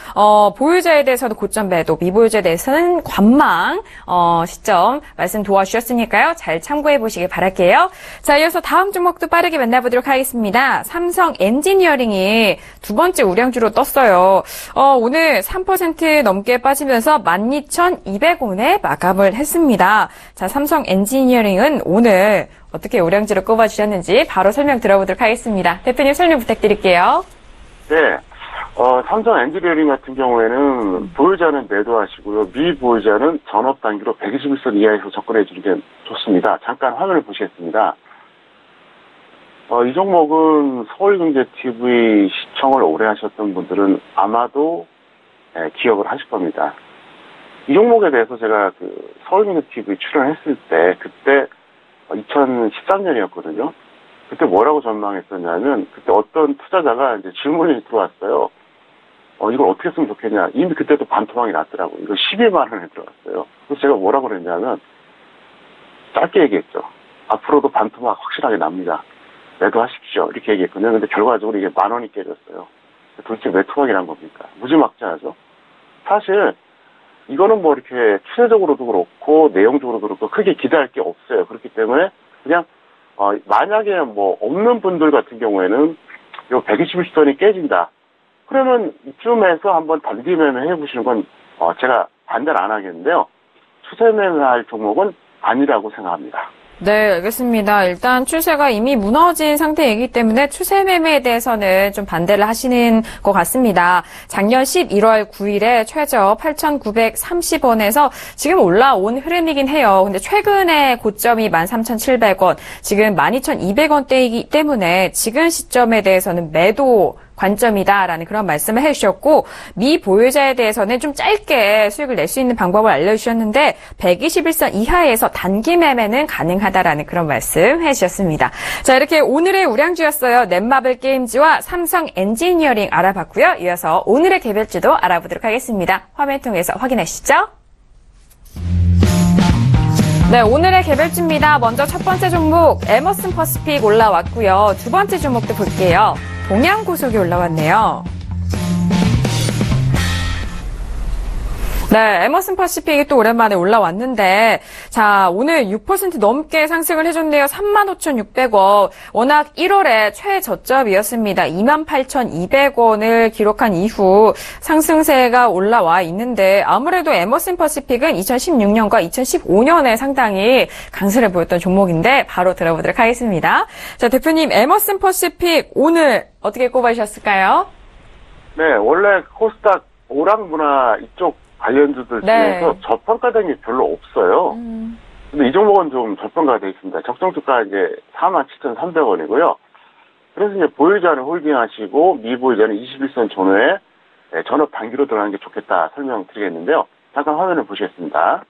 보유자에 대해서는 고점 매도, 미보유자에 대해서는 관망 시점 말씀 도와주셨으니까요. 잘 참고해 보시길 바랄게요. 자, 이어서 다음 종목도 빠르게 만나보도록 하겠습니다. 삼성 엔지니어링이 두 번째 우량주로 떴어요. 오늘 3% 넘게 빠지면서 12,200원에 마감을 했습니다. 자, 삼성 엔지니어링은 오늘 어떻게 우량주로 꼽아주셨는지 바로 설명 들어보도록 하겠습니다. 대표님 설명 부탁드릴게요. 네. 삼성 엔지니어링 같은 경우에는 보유자는 매도하시고요. 미보유자는 전업 단기로 121선 이하에서 접근해 주는 게 좋습니다. 잠깐 화면을 보시겠습니다. 이 종목은 서울경제TV 시청을 오래 하셨던 분들은 아마도 기억을 하실 겁니다. 이 종목에 대해서 제가 서울경제TV 출연했을 때 그때 2013년이었거든요. 그때 뭐라고 전망했었냐면 그때 어떤 투자자가 이제 질문이 들어왔어요. 이걸 어떻게 쓰면 좋겠냐. 이미 그때도 반토막이 났더라고요. 이거 12만 원에 들어갔어요. 그래서 제가 뭐라고 그랬냐면 짧게 얘기했죠. 앞으로도 반토막 확실하게 납니다. 매도하십시오. 이렇게 얘기했거든요. 근데 결과적으로 이게 10,000원이 깨졌어요. 도대체 왜 토막이란 겁니까? 무지막지하죠. 사실 이거는 뭐 이렇게 추세적으로도 그렇고 내용적으로도 그렇고 크게 기대할 게 없어요. 그렇기 때문에 그냥 만약에 뭐 없는 분들 같은 경우에는 요 121선이 깨진다. 그러면 이쯤에서 한번 단기 매매 해보시는 건 제가 반대를 안 하겠는데요. 추세 매매할 종목은 아니라고 생각합니다. 네, 알겠습니다. 일단 추세가 이미 무너진 상태이기 때문에 추세 매매에 대해서는 좀 반대를 하시는 것 같습니다. 작년 11월 9일에 최저 8,930원에서 지금 올라온 흐름이긴 해요. 근데 최근에 고점이 13,700원, 지금 12,200원대이기 때문에 지금 시점에 대해서는 매도 관점이다라는 그런 말씀을 해주셨고 미보유자에 대해서는 좀 짧게 수익을 낼 수 있는 방법을 알려주셨는데 121선 이하에서 단기 매매는 가능하다라는 그런 말씀 해주셨습니다. 자, 이렇게 오늘의 우량주였어요. 넷마블 게임즈와 삼성 엔지니어링 알아봤고요. 이어서 오늘의 개별주도 알아보도록 하겠습니다. 화면 통해서 확인하시죠. 네, 오늘의 개별주입니다. 먼저 첫 번째 종목 에머슨 퍼시픽 올라왔고요. 두 번째 종목도 볼게요. 동양고속이 올라왔네요. 네, 에머슨 퍼시픽이 또 오랜만에 올라왔는데 자, 오늘 6% 넘게 상승을 해줬네요. 35,600원. 워낙 1월에 최저점이었습니다. 28,200원을 기록한 이후 상승세가 올라와 있는데 아무래도 에머슨 퍼시픽은 2016년과 2015년에 상당히 강세를 보였던 종목인데 바로 들어보도록 하겠습니다. 자, 대표님 에머슨 퍼시픽 오늘 어떻게 꼽아주셨을까요? 네, 원래 코스닥 오락문화 이쪽 관련주들 중에서 네. 저평가된 게 별로 없어요. 근데 이 종목은 좀 저평가가 되어 있습니다. 적정주가 이제 47,300원이고요. 그래서 이제 보유자는 홀딩하시고 미보유자는 21선 전후에 전업 단기로 들어가는 게 좋겠다 설명드리겠는데요. 잠깐 화면을 보시겠습니다.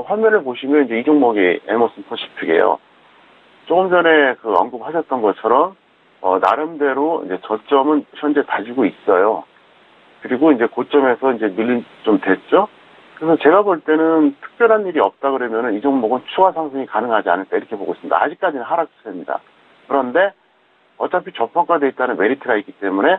화면을 보시면 이제 이 종목이 에머슨 퍼시픽이에요. 조금 전에 언급하셨던 것처럼 나름대로 이제 저점은 현재 다지고 있어요. 그리고 이제 고점에서 이제 밀린 좀 됐죠. 그래서 제가 볼 때는 특별한 일이 없다 그러면은 이 종목은 추가 상승이 가능하지 않을까 이렇게 보고 있습니다. 아직까지는 하락 추세입니다. 그런데 어차피 저평가되어 있다는 메리트가 있기 때문에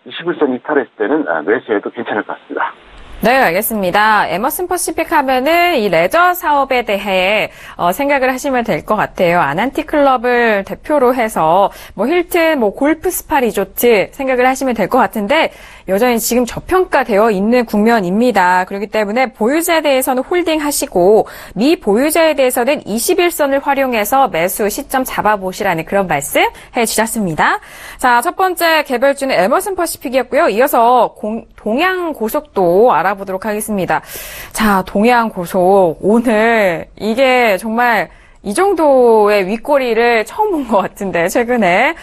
21선 이탈했을 때는 매수해도 괜찮을 것 같습니다. 네, 알겠습니다. 에머슨 퍼시픽 하면은 이 레저 사업에 대해 생각을 하시면 될 것 같아요. 아난티 클럽을 대표로 해서 뭐 힐튼, 뭐 골프 스파 리조트 생각을 하시면 될 것 같은데 여전히 지금 저평가되어 있는 국면입니다. 그렇기 때문에 보유자에 대해서는 홀딩하시고 미보유자에 대해서는 21선을 활용해서 매수 시점 잡아보시라는 그런 말씀 해주셨습니다. 자, 첫 번째 개별주는 에머슨 퍼시픽이었고요. 이어서 동양고속도 알아보도록 하겠습니다. 자, 동양고속 오늘 이게 정말 이 정도의 윗꼬리를 처음 본 것 같은데 최근에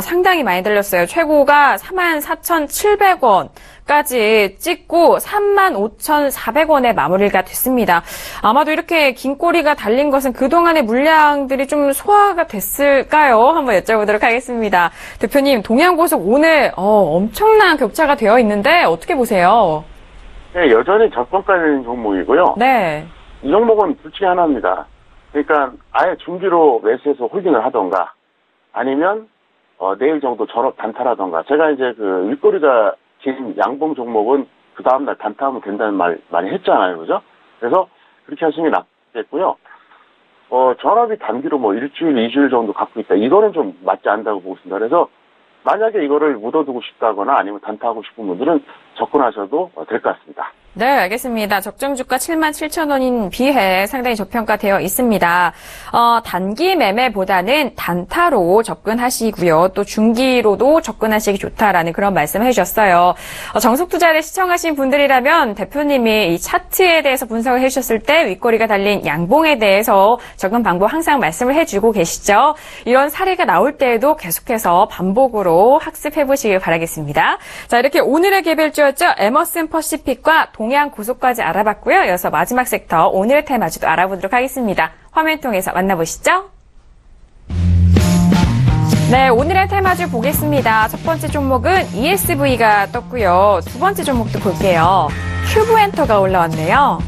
상당히 많이 들렸어요. 최고가 44,700원까지 찍고 35,400원에 마무리가 됐습니다. 아마도 이렇게 긴 꼬리가 달린 것은 그동안의 물량들이 좀 소화가 됐을까요? 한번 여쭤보도록 하겠습니다. 대표님, 동양고속 오늘 엄청난 격차가 되어 있는데 어떻게 보세요? 네, 여전히 저평가되는 종목이고요. 네. 이 종목은 둘 중에 하나입니다. 그러니까 아예 중기로 매수해서 홀딩을 하던가 아니면 내일 정도 졸업 단타라던가. 제가 이제 그 윗꼬리가 긴 양봉 종목은 그 다음날 단타하면 된다는 말 많이 했잖아요. 그죠? 그래서 그렇게 하시는 게 낫겠고요. 전업이 단기로 뭐 일주일, 2주일 정도 갖고 있다. 이거는 좀 맞지 않다고 보고 있습니다. 그래서 만약에 이거를 묻어두고 싶다거나 아니면 단타하고 싶은 분들은 접근하셔도 될 것 같습니다. 네, 알겠습니다. 적정주가 77,000원인 비해 상당히 저평가되어 있습니다. 단기 매매보다는 단타로 접근하시고요. 또 중기로도 접근하시기 좋다라는 그런 말씀을 해주셨어요. 정석투자를 시청하신 분들이라면 대표님이 이 차트에 대해서 분석을 해주셨을 때 윗꼬리가 달린 양봉에 대해서 접근 방법 항상 말씀을 해주고 계시죠. 이런 사례가 나올 때에도 계속해서 반복으로 학습해보시길 바라겠습니다. 자, 이렇게 오늘의 개별주였죠. 에머슨 퍼시픽과 동양고속까지 알아봤고요. 이어서 마지막 섹터 오늘의 테마주도 알아보도록 하겠습니다. 화면 통해서 만나보시죠. 네, 오늘의 테마주 보겠습니다. 첫 번째 종목은 ESV가 떴고요. 두 번째 종목도 볼게요. 큐브엔터가 올라왔네요.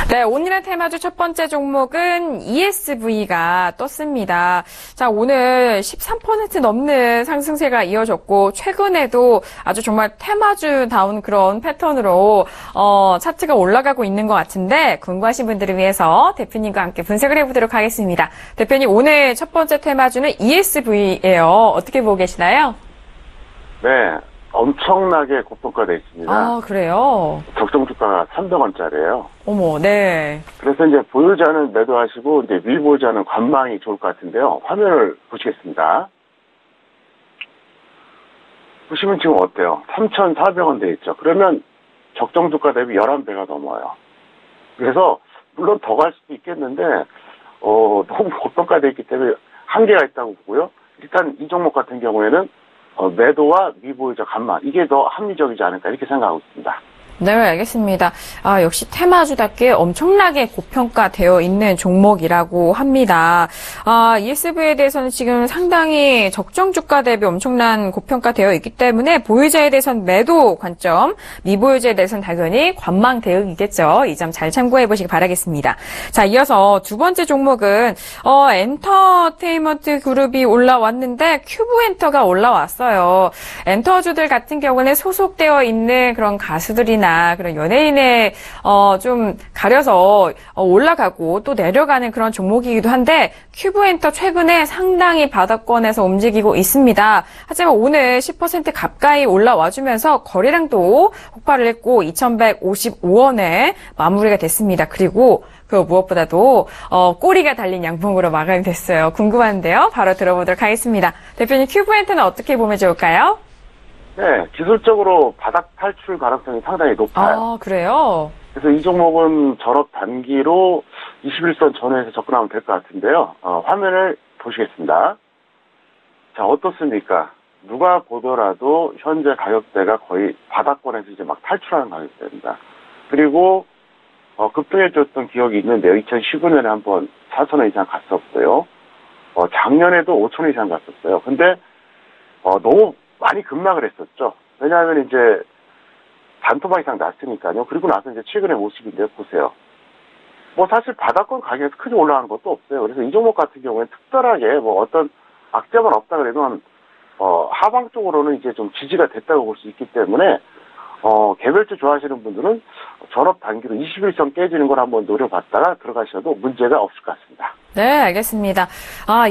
네, 오늘의 테마주 첫 번째 종목은 ESV가 떴습니다. 자, 오늘 13% 넘는 상승세가 이어졌고 최근에도 아주 정말 테마주다운 그런 패턴으로 차트가 올라가고 있는 것 같은데 궁금하신 분들을 위해서 대표님과 함께 분석을 해보도록 하겠습니다. 대표님, 오늘 첫 번째 테마주는 ESV예요. 어떻게 보고 계시나요? 네, 엄청나게 고평가되어 있습니다. 아, 그래요? 적정주가가 300원짜리예요. 어머, 네. 그래서 이제 보유자는 매도하시고 이제 미보유자는 관망이 좋을 것 같은데요. 화면을 보시겠습니다. 보시면 지금 어때요? 3,400원 돼 있죠. 그러면 적정주가 대비 11배가 넘어요. 그래서 물론 더 갈 수도 있겠는데 너무 고평가되어 있기 때문에 한계가 있다고 보고요. 일단 이 종목 같은 경우에는 매도와 미보유자 관망, 이게 더 합리적이지 않을까 이렇게 생각하고 있습니다. 네, 알겠습니다. 역시 테마주답게 엄청나게 고평가되어 있는 종목이라고 합니다. ESV에 대해서는 지금 상당히 적정주가 대비 엄청난 고평가되어 있기 때문에 보유자에 대해서는 매도 관점, 미보유자에 대해서는 당연히 관망 대응이겠죠. 이 점 잘 참고해 보시기 바라겠습니다. 자, 이어서 두 번째 종목은 엔터테인먼트 그룹이 올라왔는데 큐브엔터가 올라왔어요. 엔터주들 같은 경우는 소속되어 있는 그런 가수들이나 그런 연예인에 좀 가려서 올라가고 또 내려가는 그런 종목이기도 한데 큐브엔터 최근에 상당히 바닥권에서 움직이고 있습니다. 하지만 오늘 10% 가까이 올라와주면서 거래량도 폭발을 했고 2,155원에 마무리가 됐습니다. 그리고 그 무엇보다도 꼬리가 달린 양봉으로 마감이 됐어요. 궁금한데요. 바로 들어보도록 하겠습니다. 대표님, 큐브엔터는 어떻게 보면 좋을까요? 네, 기술적으로 바닥 탈출 가능성이 상당히 높아요. 아, 그래요? 그래서 이 종목은 졸업 단기로 21선 전후에서 접근하면 될 것 같은데요. 화면을 보시겠습니다. 자, 어떻습니까? 누가 보더라도 현재 가격대가 거의 바닥권에서 이제 막 탈출하는 가격대입니다. 그리고 급등해줬던 기억이 있는데요. 2019년에 한번 4,000원 이상 갔었고요. 작년에도 5,000원 이상 갔었어요. 근데 너무 많이 급락을 했었죠. 왜냐하면 이제 반토막 이상 났으니까요. 그리고 나서 이제 최근의 모습인데 보세요. 뭐 사실 바닥권 가격에서 크게 올라간 것도 없어요. 그래서 이 종목 같은 경우에는 특별하게 뭐 어떤 악재만 없다 그러면 하방 쪽으로는 이제 좀 지지가 됐다고 볼 수 있기 때문에 개별주 좋아하시는 분들은 전업 단기로 21선 깨지는 걸 한번 노려봤다가 들어가셔도 문제가 없을 것 같습니다. 네, 알겠습니다.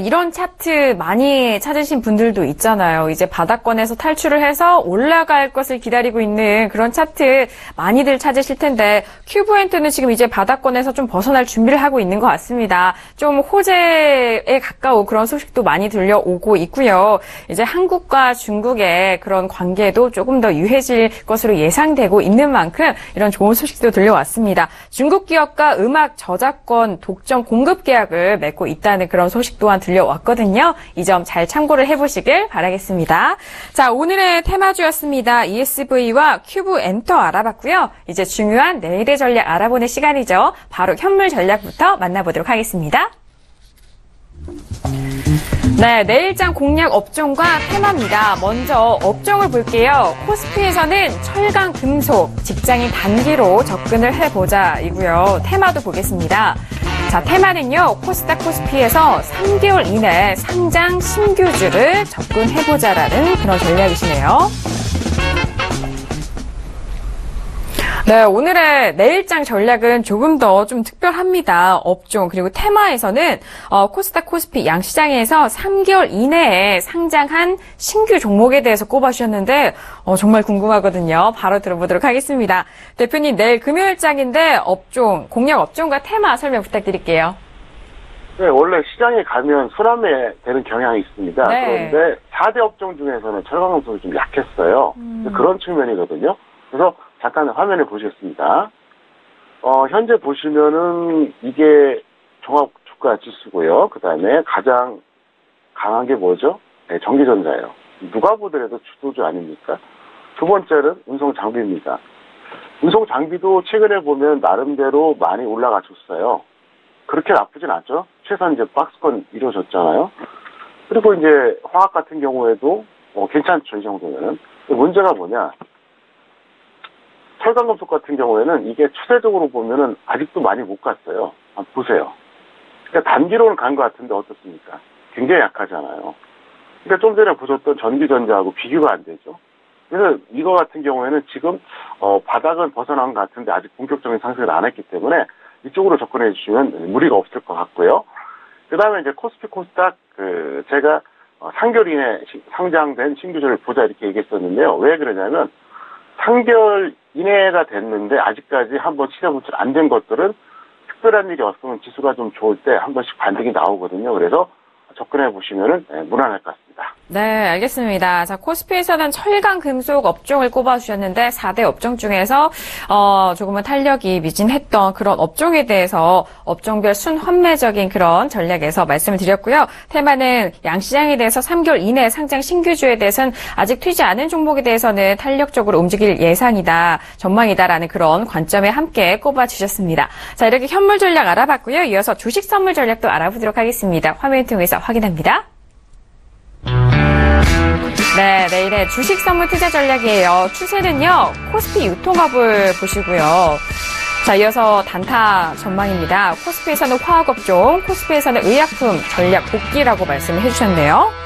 이런 차트 많이 찾으신 분들도 있잖아요. 이제 바닥권에서 탈출을 해서 올라갈 것을 기다리고 있는 그런 차트 많이들 찾으실 텐데 큐브엔트는 지금 이제 바닥권에서 좀 벗어날 준비를 하고 있는 것 같습니다. 좀 호재에 가까운 그런 소식도 많이 들려오고 있고요. 이제 한국과 중국의 그런 관계도 조금 더 유해질 것으로 예상되고 있는 만큼 이런 좋은 소식도 들려왔습니다. 중국 기업과 음악 저작권 독점 공급 계약을 맺고 있다는 그런 소식 또한 들려왔거든요. 이 점 잘 참고를 해보시길 바라겠습니다. 자, 오늘의 테마주였습니다. ESV와 큐브엔터 알아봤고요. 이제 중요한 내일의 전략 알아보는 시간이죠. 바로 현물 전략부터 만나보도록 하겠습니다. 네, 내일장 공략 업종과 테마입니다. 먼저 업종을 볼게요. 코스피에서는 철강, 금속, 직장인 단기로 접근을 해보자이고요. 테마도 보겠습니다. 자, 테마는요, 코스닥 코스피에서 3개월 이내 상장 신규주를 접근해보자라는 그런 전략이시네요. 네, 오늘의 내일장 전략은 조금 더 좀 특별합니다. 업종 그리고 테마에서는 코스닥 코스피 양시장에서 3개월 이내에 상장한 신규 종목에 대해서 꼽아주셨는데 정말 궁금하거든요. 바로 들어보도록 하겠습니다. 대표님, 내일 금요일장인데 업종, 공략 업종과 테마 설명 부탁드릴게요. 네, 원래 시장에 가면 순환매 되는 경향이 있습니다. 네. 그런데 4대 업종 중에서는 철강금속이 좀 약했어요. 그런 측면이거든요. 그래서 잠깐 화면을 보시겠습니다. 현재 보시면은 이게 종합주가지수고요. 그 다음에 가장 강한 게 뭐죠? 네, 전기전자예요. 누가 보더라도 주도주 아닙니까? 두 번째는 운송장비입니다. 운송장비도 최근에 보면 나름대로 많이 올라가줬어요. 그렇게 나쁘진 않죠? 최소한 이제 박스권 이루어졌잖아요. 그리고 이제 화학 같은 경우에도 괜찮죠, 이 정도면은. 문제가 뭐냐? 철강금속 같은 경우에는 이게 추세적으로 보면은 아직도 많이 못 갔어요. 보세요. 그러니까 단기로는 간 것 같은데 어떻습니까? 굉장히 약하잖아요. 그러니까 좀 전에 보셨던 전기전자하고 비교가 안 되죠. 그래서 이거 같은 경우에는 지금 바닥은 벗어난 것 같은데 아직 본격적인 상승을 안 했기 때문에 이쪽으로 접근해 주시면 무리가 없을 것 같고요. 그 다음에 이제 코스피 코스닥 제가 3개월 이내 상장된 신규주를 보자 이렇게 얘기했었는데요. 왜 그러냐면 3개월 이내가 됐는데 아직까지 한번 시장 분출 안 된 것들은 특별한 일이 없으면 지수가 좀 좋을 때 한 번씩 반등이 나오거든요. 그래서 접근해 보시면은 무난할 것 같습니다. 네, 알겠습니다. 자, 코스피에서는 철강, 금속 업종을 꼽아주셨는데 4대 업종 중에서 조금은 탄력이 미진했던 그런 업종에 대해서 업종별 순환매적인 그런 전략에서 말씀을 드렸고요. 테마는 양시장에 대해서 3개월 이내 상장 신규주에 대해서는 아직 튀지 않은 종목에 대해서는 탄력적으로 움직일 예상이다, 전망이다라는 그런 관점에 함께 꼽아주셨습니다. 자, 이렇게 현물 전략 알아봤고요. 이어서 주식 선물 전략도 알아보도록 하겠습니다. 화면 통해서 확인합니다. 네, 내일의 주식 선물 투자 전략이에요. 추세는요, 코스피 유통업을 보시고요. 자, 이어서 단타 전망입니다. 코스피에서는 화학업종, 코스피에서는 의약품, 전략 복귀라고 말씀을 해주셨네요.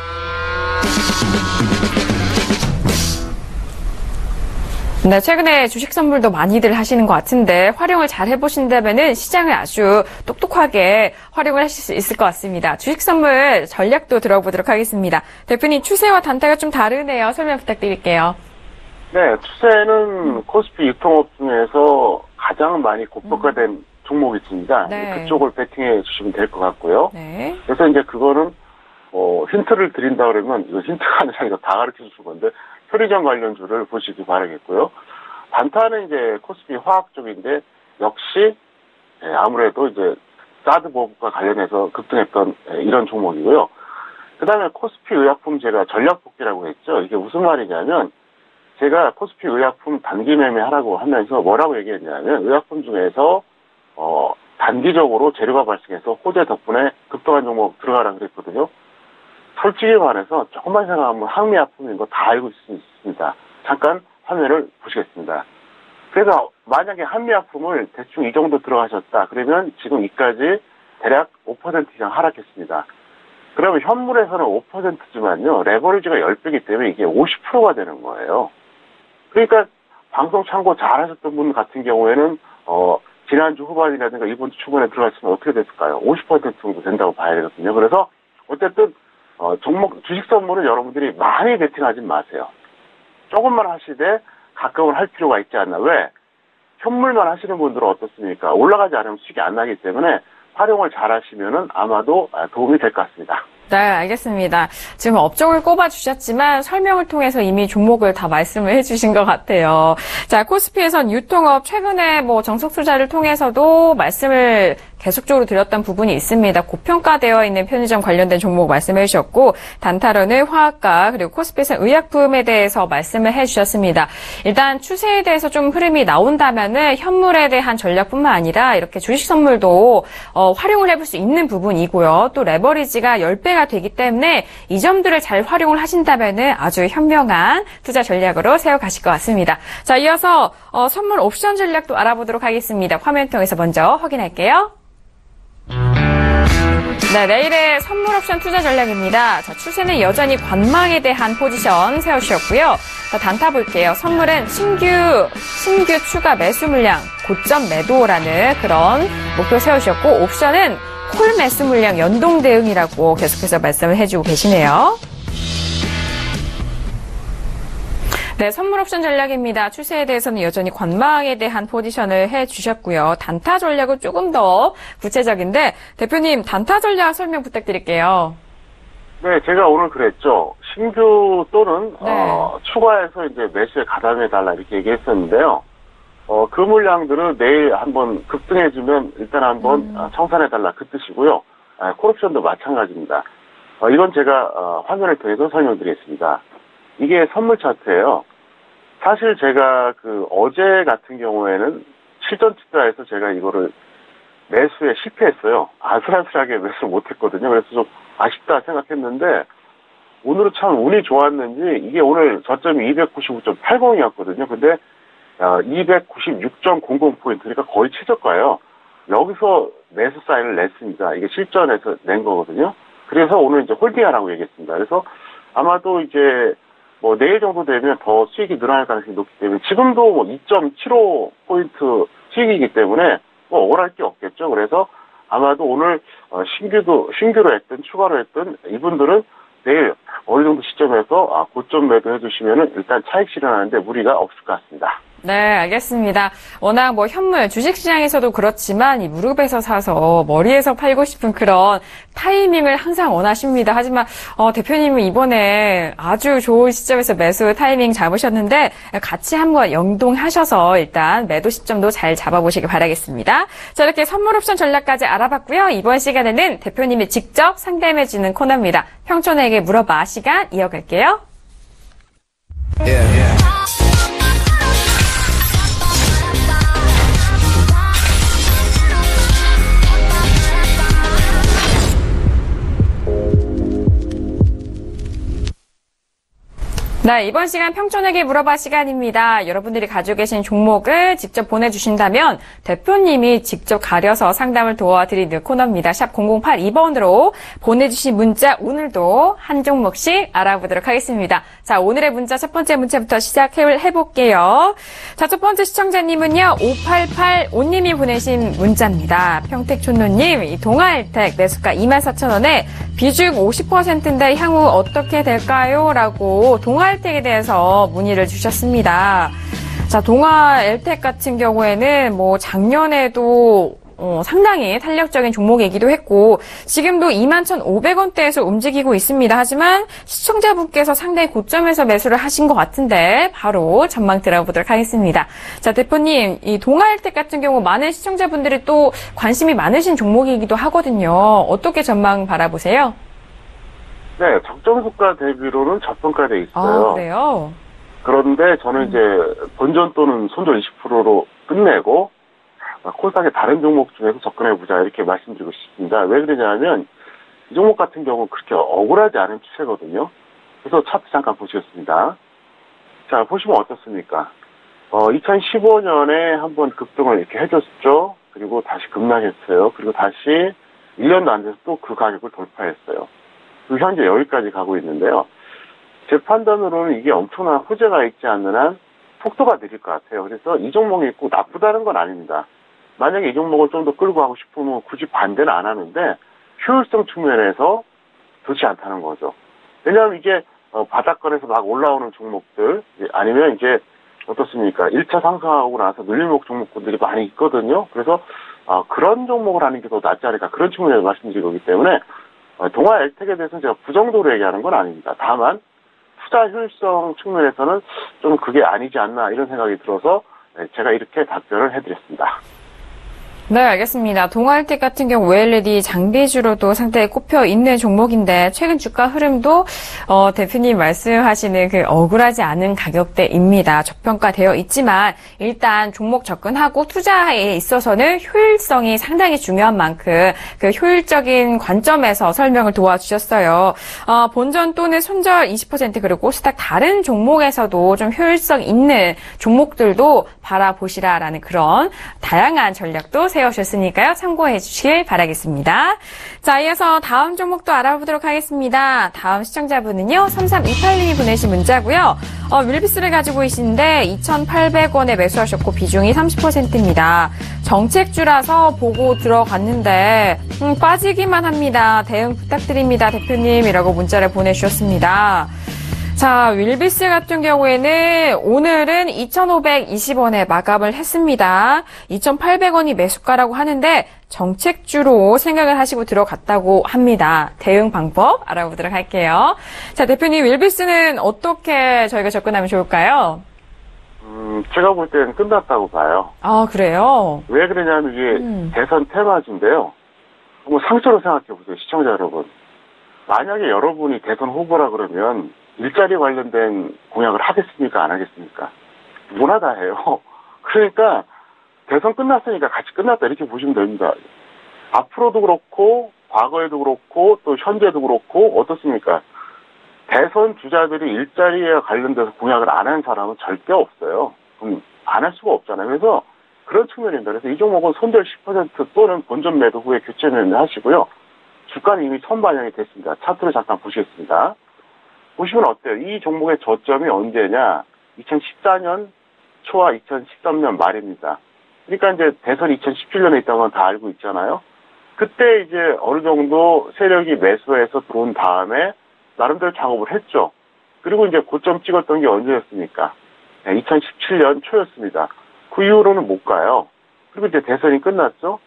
네, 최근에 주식 선물도 많이들 하시는 것 같은데 활용을 잘 해보신다면은 시장을 아주 똑똑하게 활용을 하실 수 있을 것 같습니다. 주식 선물 전략도 들어보도록 하겠습니다. 대표님, 추세와 단타가 좀 다르네요. 설명 부탁드릴게요. 네, 추세는 코스피 유통업 중에서 가장 많이 고평가된 종목이 있습니다. 네. 그쪽을 베팅해 주시면 될 것 같고요. 네. 그래서 이제 그거는 힌트를 드린다 그러면 이거 힌트가 아니라 이거 다 가르쳐 주실 건데 편의점 관련주를 보시기 바라겠고요. 단타는 이제 코스피 화학 쪽인데 역시 아무래도 이제 사드 보복과 관련해서 급등했던 이런 종목이고요. 그 다음에 코스피 의약품 제가 전략 복귀라고 했죠. 이게 무슨 말이냐면 제가 코스피 의약품 단기 매매하라고 하면서 뭐라고 얘기했냐면 의약품 중에서 단기적으로 재료가 발생해서 호재 덕분에 급등한 종목 들어가라 그랬거든요. 솔직히 말해서 조금만 생각하면 항미약품인 거 다 알고 있습니다. 잠깐 화면을 보시겠습니다. 그래서 만약에 한미약품을 대충 이 정도 들어가셨다. 그러면 지금 이까지 대략 5% 이상 하락했습니다. 그러면 현물에서는 5%지만요. 레버리지가 10배이기 때문에 이게 50%가 되는 거예요. 그러니까 방송 참고 잘하셨던 분 같은 경우에는 지난주 후반이라든가 이번 주 초반에 들어갔으면 어떻게 됐을까요? 50% 정도 된다고 봐야 되거든요. 그래서 어쨌든 주식 선물은 여러분들이 많이 베팅하지 마세요. 조금만 하시되 가끔은 할 필요가 있지 않나. 왜? 현물만 하시는 분들은 어떻습니까? 올라가지 않으면 수익이 안 나기 때문에 활용을 잘 하시면은 아마도 도움이 될 것 같습니다. 네, 알겠습니다. 지금 업종을 꼽아주셨지만 설명을 통해서 이미 종목을 다 말씀을 해주신 것 같아요. 자, 코스피에선 유통업 최근에 정석 투자를 통해서도 말씀을 계속적으로 드렸던 부분이 있습니다. 고평가되어 있는 편의점 관련된 종목 말씀해 주셨고, 단타로는 화학과 그리고 코스피에서 의약품에 대해서 말씀을 해주셨습니다. 일단 추세에 대해서 좀 흐름이 나온다면은 현물에 대한 전략뿐만 아니라 이렇게 주식 선물도 활용을 해볼 수 있는 부분이고요. 또 레버리지가 10배가 되기 때문에 이 점들을 잘 활용을 하신다면은 아주 현명한 투자 전략으로 세워가실 것 같습니다. 자, 이어서 선물 옵션 전략도 알아보도록 하겠습니다. 화면 통해서 먼저 확인할게요. 네, 내일의 선물 옵션 투자 전략입니다. 자, 추세는 여전히 관망에 대한 포지션 세우셨고요. 자, 단타 볼게요. 선물은 신규 추가 매수 물량, 고점 매도라는 그런 목표 세우셨고, 옵션은 콜 매수 물량 연동 대응이라고 계속해서 말씀을 해주고 계시네요. 네, 선물 옵션 전략입니다. 추세에 대해서는 여전히 관망에 대한 포지션을 해주셨고요. 단타 전략은 조금 더 구체적인데, 대표님 단타 전략 설명 부탁드릴게요. 네, 제가 오늘 그랬죠. 신규 또는 추가해서 이제 매수에 가담해달라 이렇게 얘기했었는데요. 그 물량들은 내일 한번 급등해주면 일단 한번 청산해달라 그 뜻이고요. 콜옵션도 마찬가지입니다. 이건 제가 화면을 통해서 설명드리겠습니다. 이게 선물 차트예요. 사실 제가 어제 같은 경우에는 실전 투자에서 제가 이거를 매수에 실패했어요. 아슬아슬하게 매수를 못했거든요. 그래서 좀 아쉽다 생각했는데 오늘은 참 운이 좋았는지 이게 오늘 저점이 299.80이었거든요. 근데 296.00포인트, 그러니까 거의 최저가예요. 여기서 매수 사인을 냈습니다. 이게 실전에서 낸 거거든요. 그래서 오늘 이제 홀딩하라고 얘기했습니다. 그래서 아마도 이제 내일 정도 되면 더 수익이 늘어날 가능성이 높기 때문에 지금도 2.75포인트 수익이기 때문에 억울할 게 없겠죠. 그래서 아마도 오늘 신규로 했든 추가로 했든 이분들은 내일 어느 정도 시점에서 고점 매도해 주시면은 일단 차익 실현하는데 무리가 없을 것 같습니다. 네, 알겠습니다. 워낙 현물, 주식시장에서도 그렇지만 이 무릎에서 사서 머리에서 팔고 싶은 그런 타이밍을 항상 원하십니다. 하지만 대표님은 이번에 아주 좋은 시점에서 매수 타이밍 잡으셨는데 같이 한번 연동하셔서 일단 매도 시점도 잘 잡아보시길 바라겠습니다. 자, 이렇게 선물 옵션 전략까지 알아봤고요. 이번 시간에는 대표님이 직접 상담해주는 코너입니다. 평촌에게 물어봐 시간 이어갈게요. 네, 이번 시간 평촌에게 물어봐 시간입니다. 여러분들이 가지고 계신 종목을 직접 보내주신다면 대표님이 직접 가려서 상담을 도와드리는 코너입니다. 샵 0082번으로 보내주신 문자 오늘도 한 종목씩 알아보도록 하겠습니다. 자, 오늘의 문자 첫 번째 문자부터 시작해볼게요. 자, 첫 번째 시청자님은요. 5885님이 보내신 문자입니다. 평택촌노님, 동아일텍 매수가 24,000원에 비중 50%인데 향후 어떻게 될까요? 라고 동아일텍에 대해서 문의를 주셨습니다. 자, 동아일텍 같은 경우에는 작년에도 상당히 탄력적인 종목이기도 했고 지금도 21,500원대에서 움직이고 있습니다. 하지만 시청자분께서 상당히 고점에서 매수를 하신 것 같은데 바로 전망 들어보도록 하겠습니다. 자, 대표님, 이 동아일텍 같은 경우 많은 시청자분들이 또 관심이 많으신 종목이기도 하거든요. 어떻게 전망 바라보세요? 네, 적정주가 대비로는 저평가돼 있어요. 아, 그래요? 그런데 저는 이제 본전 또는 손절 20%로 끝내고 콜삭의 다른 종목 중에서 접근해보자 이렇게 말씀드리고 싶습니다. 왜 그러냐면 이 종목 같은 경우는 그렇게 억울하지 않은 추세거든요. 그래서 차트 잠깐 보시겠습니다. 자, 보시면 어떻습니까? 2015년에 한번 급등을 이렇게 해줬죠. 그리고 다시 급락했어요. 그리고 다시 1년도 안 돼서 또 그 가격을 돌파했어요. 그리고 현재 여기까지 가고 있는데요. 제 판단으로는 이게 엄청난 호재가 있지 않는 한 속도가 느릴 것 같아요. 그래서 이 종목이 꼭 나쁘다는 건 아닙니다. 만약에 이 종목을 좀 더 끌고 가고 싶으면 굳이 반대는 안 하는데 효율성 측면에서 좋지 않다는 거죠. 왜냐하면 이게 바닥권에서 막 올라오는 종목들 아니면 이제 어떻습니까? 1차 상승하고 나서 늘림목 종목군들이 많이 있거든요. 그래서 그런 종목을 하는 게 더 낫지 않을까 그런 측면에서 말씀드린 거기 때문에 동아 엘텍에 대해서는 제가 부정도로 얘기하는 건 아닙니다. 다만 투자 효율성 측면에서는 좀 그게 아니지 않나 이런 생각이 들어서 제가 이렇게 답변을 해드렸습니다. 네, 알겠습니다. 동아일텍 같은 경우 OLED 장비주로도 상당히 꼽혀 있는 종목인데 최근 주가 흐름도 대표님 말씀하시는 그 억울하지 않은 가격대입니다. 저평가되어 있지만 일단 종목 접근하고 투자에 있어서는 효율성이 상당히 중요한 만큼 그 효율적인 관점에서 설명을 도와주셨어요. 본전 또는 손절 20% 그리고 코스닥 다른 종목에서도 좀 효율성 있는 종목들도 바라보시라라는 그런 다양한 전략도 세워주셨으니까요. 참고해 주시길 바라겠습니다. 자, 이어서 다음 종목도 알아보도록 하겠습니다. 다음 시청자분은요. 3328님이 보내신 문자고요. 윌비스를 가지고 계신데 2,800원에 매수하셨고 비중이 30%입니다. 정책주라서 보고 들어갔는데 빠지기만 합니다. 대응 부탁드립니다. 대표님이라고 문자를 보내주셨습니다. 자, 윌비스 같은 경우에는 오늘은 2,520원에 마감을 했습니다. 2,800원이 매수가라고 하는데 정책주로 생각을 하시고 들어갔다고 합니다. 대응 방법 알아보도록 할게요. 자, 대표님 윌비스는 어떻게 저희가 접근하면 좋을까요? 제가 볼 때는 끝났다고 봐요. 아, 그래요? 왜 그러냐면 이게 대선 테마주인데요. 한번 상처로 생각해 보세요, 시청자 여러분. 만약에 여러분이 대선 후보라 그러면 일자리 관련된 공약을 하겠습니까? 안 하겠습니까? 뭐나 다 해요. 그러니까 대선 끝났으니까 같이 끝났다 이렇게 보시면 됩니다. 앞으로도 그렇고 과거에도 그렇고 또 현재도 그렇고 어떻습니까? 대선 주자들이 일자리에 관련돼서 공약을 안 한 사람은 절대 없어요. 그럼 안 할 수가 없잖아요. 그래서 그런 측면입니다. 그래서 이 종목은 손절 10% 또는 본전 매도 후에 교체 매매 하시고요. 주가는 이미 선반영이 됐습니다. 차트를 잠깐 보시겠습니다. 보시면 어때요? 이 종목의 저점이 언제냐? 2014년 초와 2013년 말입니다. 그러니까 이제 대선이 2017년에 있다는 건 다 알고 있잖아요. 그때 이제 어느 정도 세력이 매수해서 들어온 다음에 나름대로 작업을 했죠. 그리고 이제 고점 찍었던 게 언제였습니까? 2017년 초였습니다. 그 이후로는 못 가요. 그리고 이제 대선이 끝났죠.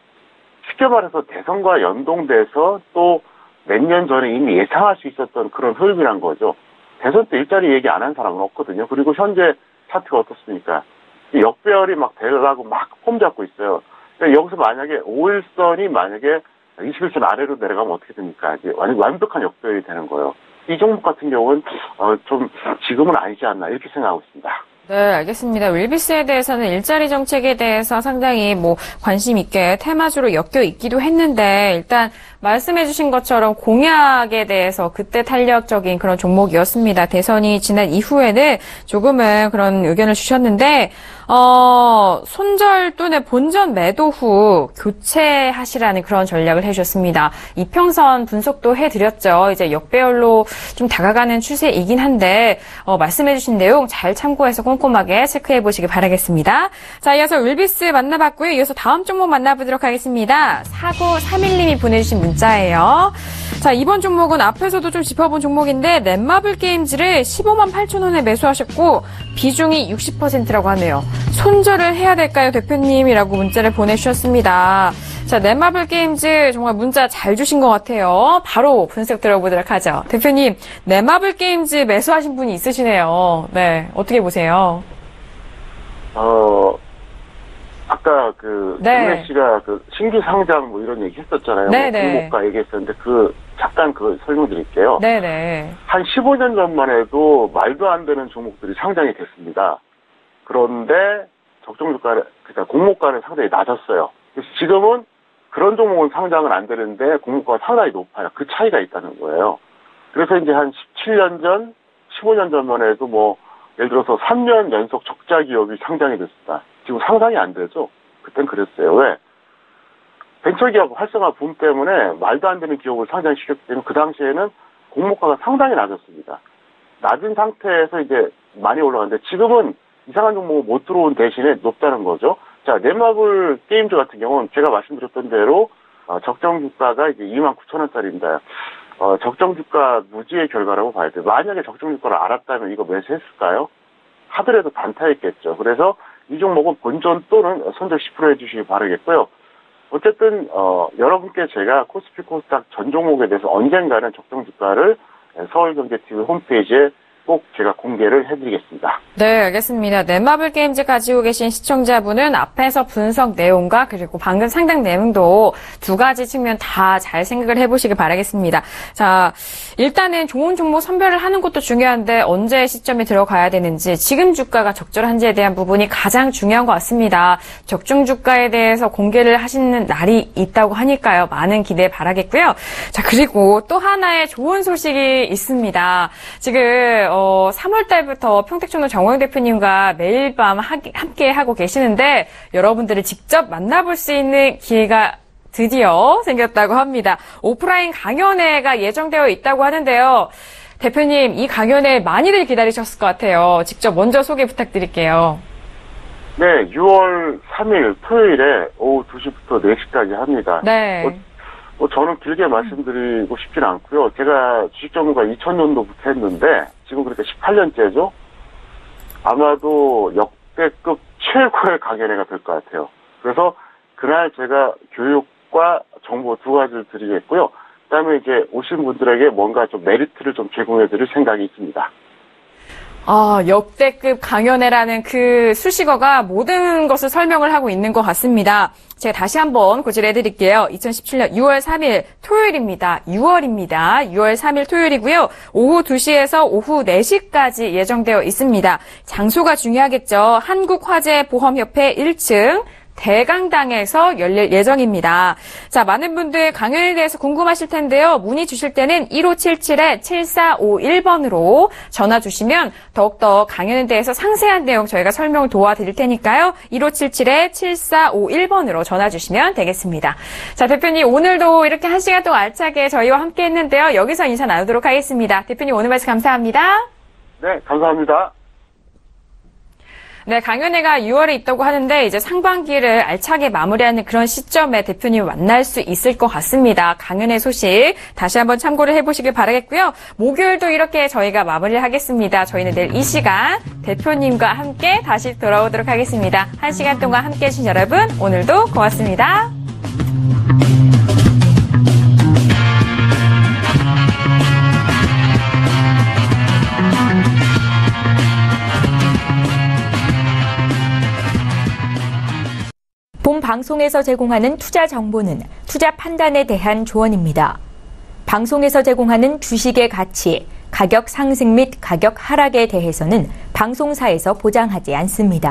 쉽게 말해서 대선과 연동돼서 또 몇 년 전에 이미 예상할 수 있었던 그런 흐름이란 거죠. 대선 때 일자리 얘기 안 한 사람은 없거든요. 그리고 현재 차트가 어떻습니까? 역배열이 막 되려고 막 폼 잡고 있어요. 그러니까 여기서 만약에 5일선이 만약에 21선 아래로 내려가면 어떻게 됩니까? 이제 완벽한 역배열이 되는 거예요. 이 종목 같은 경우는 좀 지금은 아니지 않나 이렇게 생각하고 있습니다. 네, 알겠습니다. 윌비스에 대해서는 일자리 정책에 대해서 상당히 관심 있게 테마주로 엮여 있기도 했는데 일단 말씀해 주신 것처럼 공약에 대해서 그때 탄력적인 그런 종목이었습니다. 대선이 지난 이후에는 조금은 그런 의견을 주셨는데 손절 또는 본전 매도 후 교체하시라는 그런 전략을 해주셨습니다. 이평선 분석도 해드렸죠. 이제 역배열로 좀 다가가는 추세이긴 한데 말씀해주신 내용 잘 참고해서 꼼꼼하게 체크해 보시기 바라겠습니다. 자, 이어서 윌비스 만나봤고요. 이어서 다음 종목 만나보도록 하겠습니다. 4931님이 보내주신 문자예요. 자, 이번 종목은 앞에서도 좀 짚어본 종목인데 넷마블 게임즈를 15만 8천 원에 매수하셨고 비중이 60%라고 하네요. 손절을 해야 될까요, 대표님이라고 문자를 보내주셨습니다. 자, 넷마블 게임즈 정말 문자 잘 주신 것 같아요. 바로 분석 들어보도록 하죠. 대표님, 넷마블 게임즈 매수하신 분이 있으시네요. 네, 어떻게 보세요? 아까 김혜 씨가 신규 상장 이런 얘기 했었잖아요. 공모가 얘기했었는데 잠깐 설명드릴게요. 네네. 한 15년 전만 해도 말도 안 되는 종목들이 상장이 됐습니다. 그런데 적정 주가, 그러니까 공모가는 상당히 낮았어요. 그래서 지금은 그런 종목은 상장은 안 되는데 공모가가 상당히 높아요. 그 차이가 있다는 거예요. 그래서 이제 한 17년 전, 15년 전만 해도 뭐 예를 들어서 3년 연속 적자 기업이 상장이 됐다. 지금 상상이 안 되죠. 그땐 그랬어요. 왜? 벤처기업 활성화 붐 때문에 말도 안 되는 기업을 상장시켰기 때문에 그 당시에는 공모가가 상당히 낮았습니다. 낮은 상태에서 이제 많이 올라갔는데 지금은 이상한 종목은 못 들어온 대신에 높다는 거죠. 자, 넷마블 게임즈 같은 경우는 제가 말씀드렸던 대로 적정 주가가 이제 29,000원짜리입니다. 적정 주가 무지의 결과라고 봐야 돼요. 만약에 적정 주가를 알았다면 이거 매수했을까요? 하더라도 단타했겠죠. 그래서 이 종목은 본전 또는 손절 10% 해주시기 바라겠고요. 어쨌든 여러분께 제가 코스피 코스닥 전 종목에 대해서 언젠가는 적정 주가를 서울경제TV 홈페이지에 꼭 제가 공개를 해드리겠습니다. 네, 알겠습니다. 넷마블 게임즈 가지고 계신 시청자분은 앞에서 분석 내용과 그리고 방금 상당 내용도 두 가지 측면 다 잘 생각을 해보시길 바라겠습니다. 자, 일단은 좋은 종목 선별을 하는 것도 중요한데 언제 시점에 들어가야 되는지 지금 주가가 적절한지에 대한 부분이 가장 중요한 것 같습니다. 적중 주가에 대해서 공개를 하시는 날이 있다고 하니까요. 많은 기대 바라겠고요. 자, 그리고 또 하나의 좋은 소식이 있습니다. 지금 3월 달부터 평택촌노 정호영 대표님과 매일 밤 함께 하고 계시는데 여러분들을 직접 만나볼 수 있는 기회가 드디어 생겼다고 합니다. 오프라인 강연회가 예정되어 있다고 하는데요. 대표님, 이 강연회 많이들 기다리셨을 것 같아요. 직접 먼저 소개 부탁드릴게요. 네, 6월 3일 토요일에 오후 2시부터 4시까지 합니다. 네. 저는 길게 말씀드리고 싶지는 않고요. 제가 주식 전문가 2000년도부터 했는데 지금 그러니까 18년째죠. 아마도 역대급 최고의 강연회가 될 것 같아요. 그래서 그날 제가 교육과 정보 두 가지를 드리겠고요. 그다음에 이제 오신 분들에게 뭔가 좀 메리트를 좀 제공해 드릴 생각이 있습니다. 역대급 강연회라는 그 수식어가 모든 것을 설명을 하고 있는 것 같습니다. 제가 다시 한번 고지를 해드릴게요. 2017년 6월 3일 토요일입니다. 6월입니다. 6월 3일 토요일이고요. 오후 2시에서 오후 4시까지 예정되어 있습니다. 장소가 중요하겠죠. 한국화재보험협회 1층 대강당에서 열릴 예정입니다. 자, 많은 분들 강연에 대해서 궁금하실 텐데요. 문의 주실 때는 1577-7451번으로 전화 주시면 더욱더 강연에 대해서 상세한 내용 저희가 설명을 도와드릴 테니까요. 1577-7451번으로 전화 주시면 되겠습니다. 자, 대표님 오늘도 이렇게 1시간 동안 알차게 저희와 함께 했는데요. 여기서 인사 나누도록 하겠습니다. 대표님 오늘 말씀 감사합니다. 네, 감사합니다. 네, 강연회가 6월에 있다고 하는데 이제 상반기를 알차게 마무리하는 그런 시점에 대표님 만날 수 있을 것 같습니다. 강연회 소식 다시 한번 참고를 해보시길 바라겠고요. 목요일도 이렇게 저희가 마무리를 하겠습니다. 저희는 내일 이 시간 대표님과 함께 다시 돌아오도록 하겠습니다. 1시간 동안 함께해 주신 여러분 오늘도 고맙습니다. 본 방송에서 제공하는 투자 정보는 투자 판단에 대한 조언입니다. 방송에서 제공하는 주식의 가치, 가격 상승 및 가격 하락에 대해서는 방송사에서 보장하지 않습니다.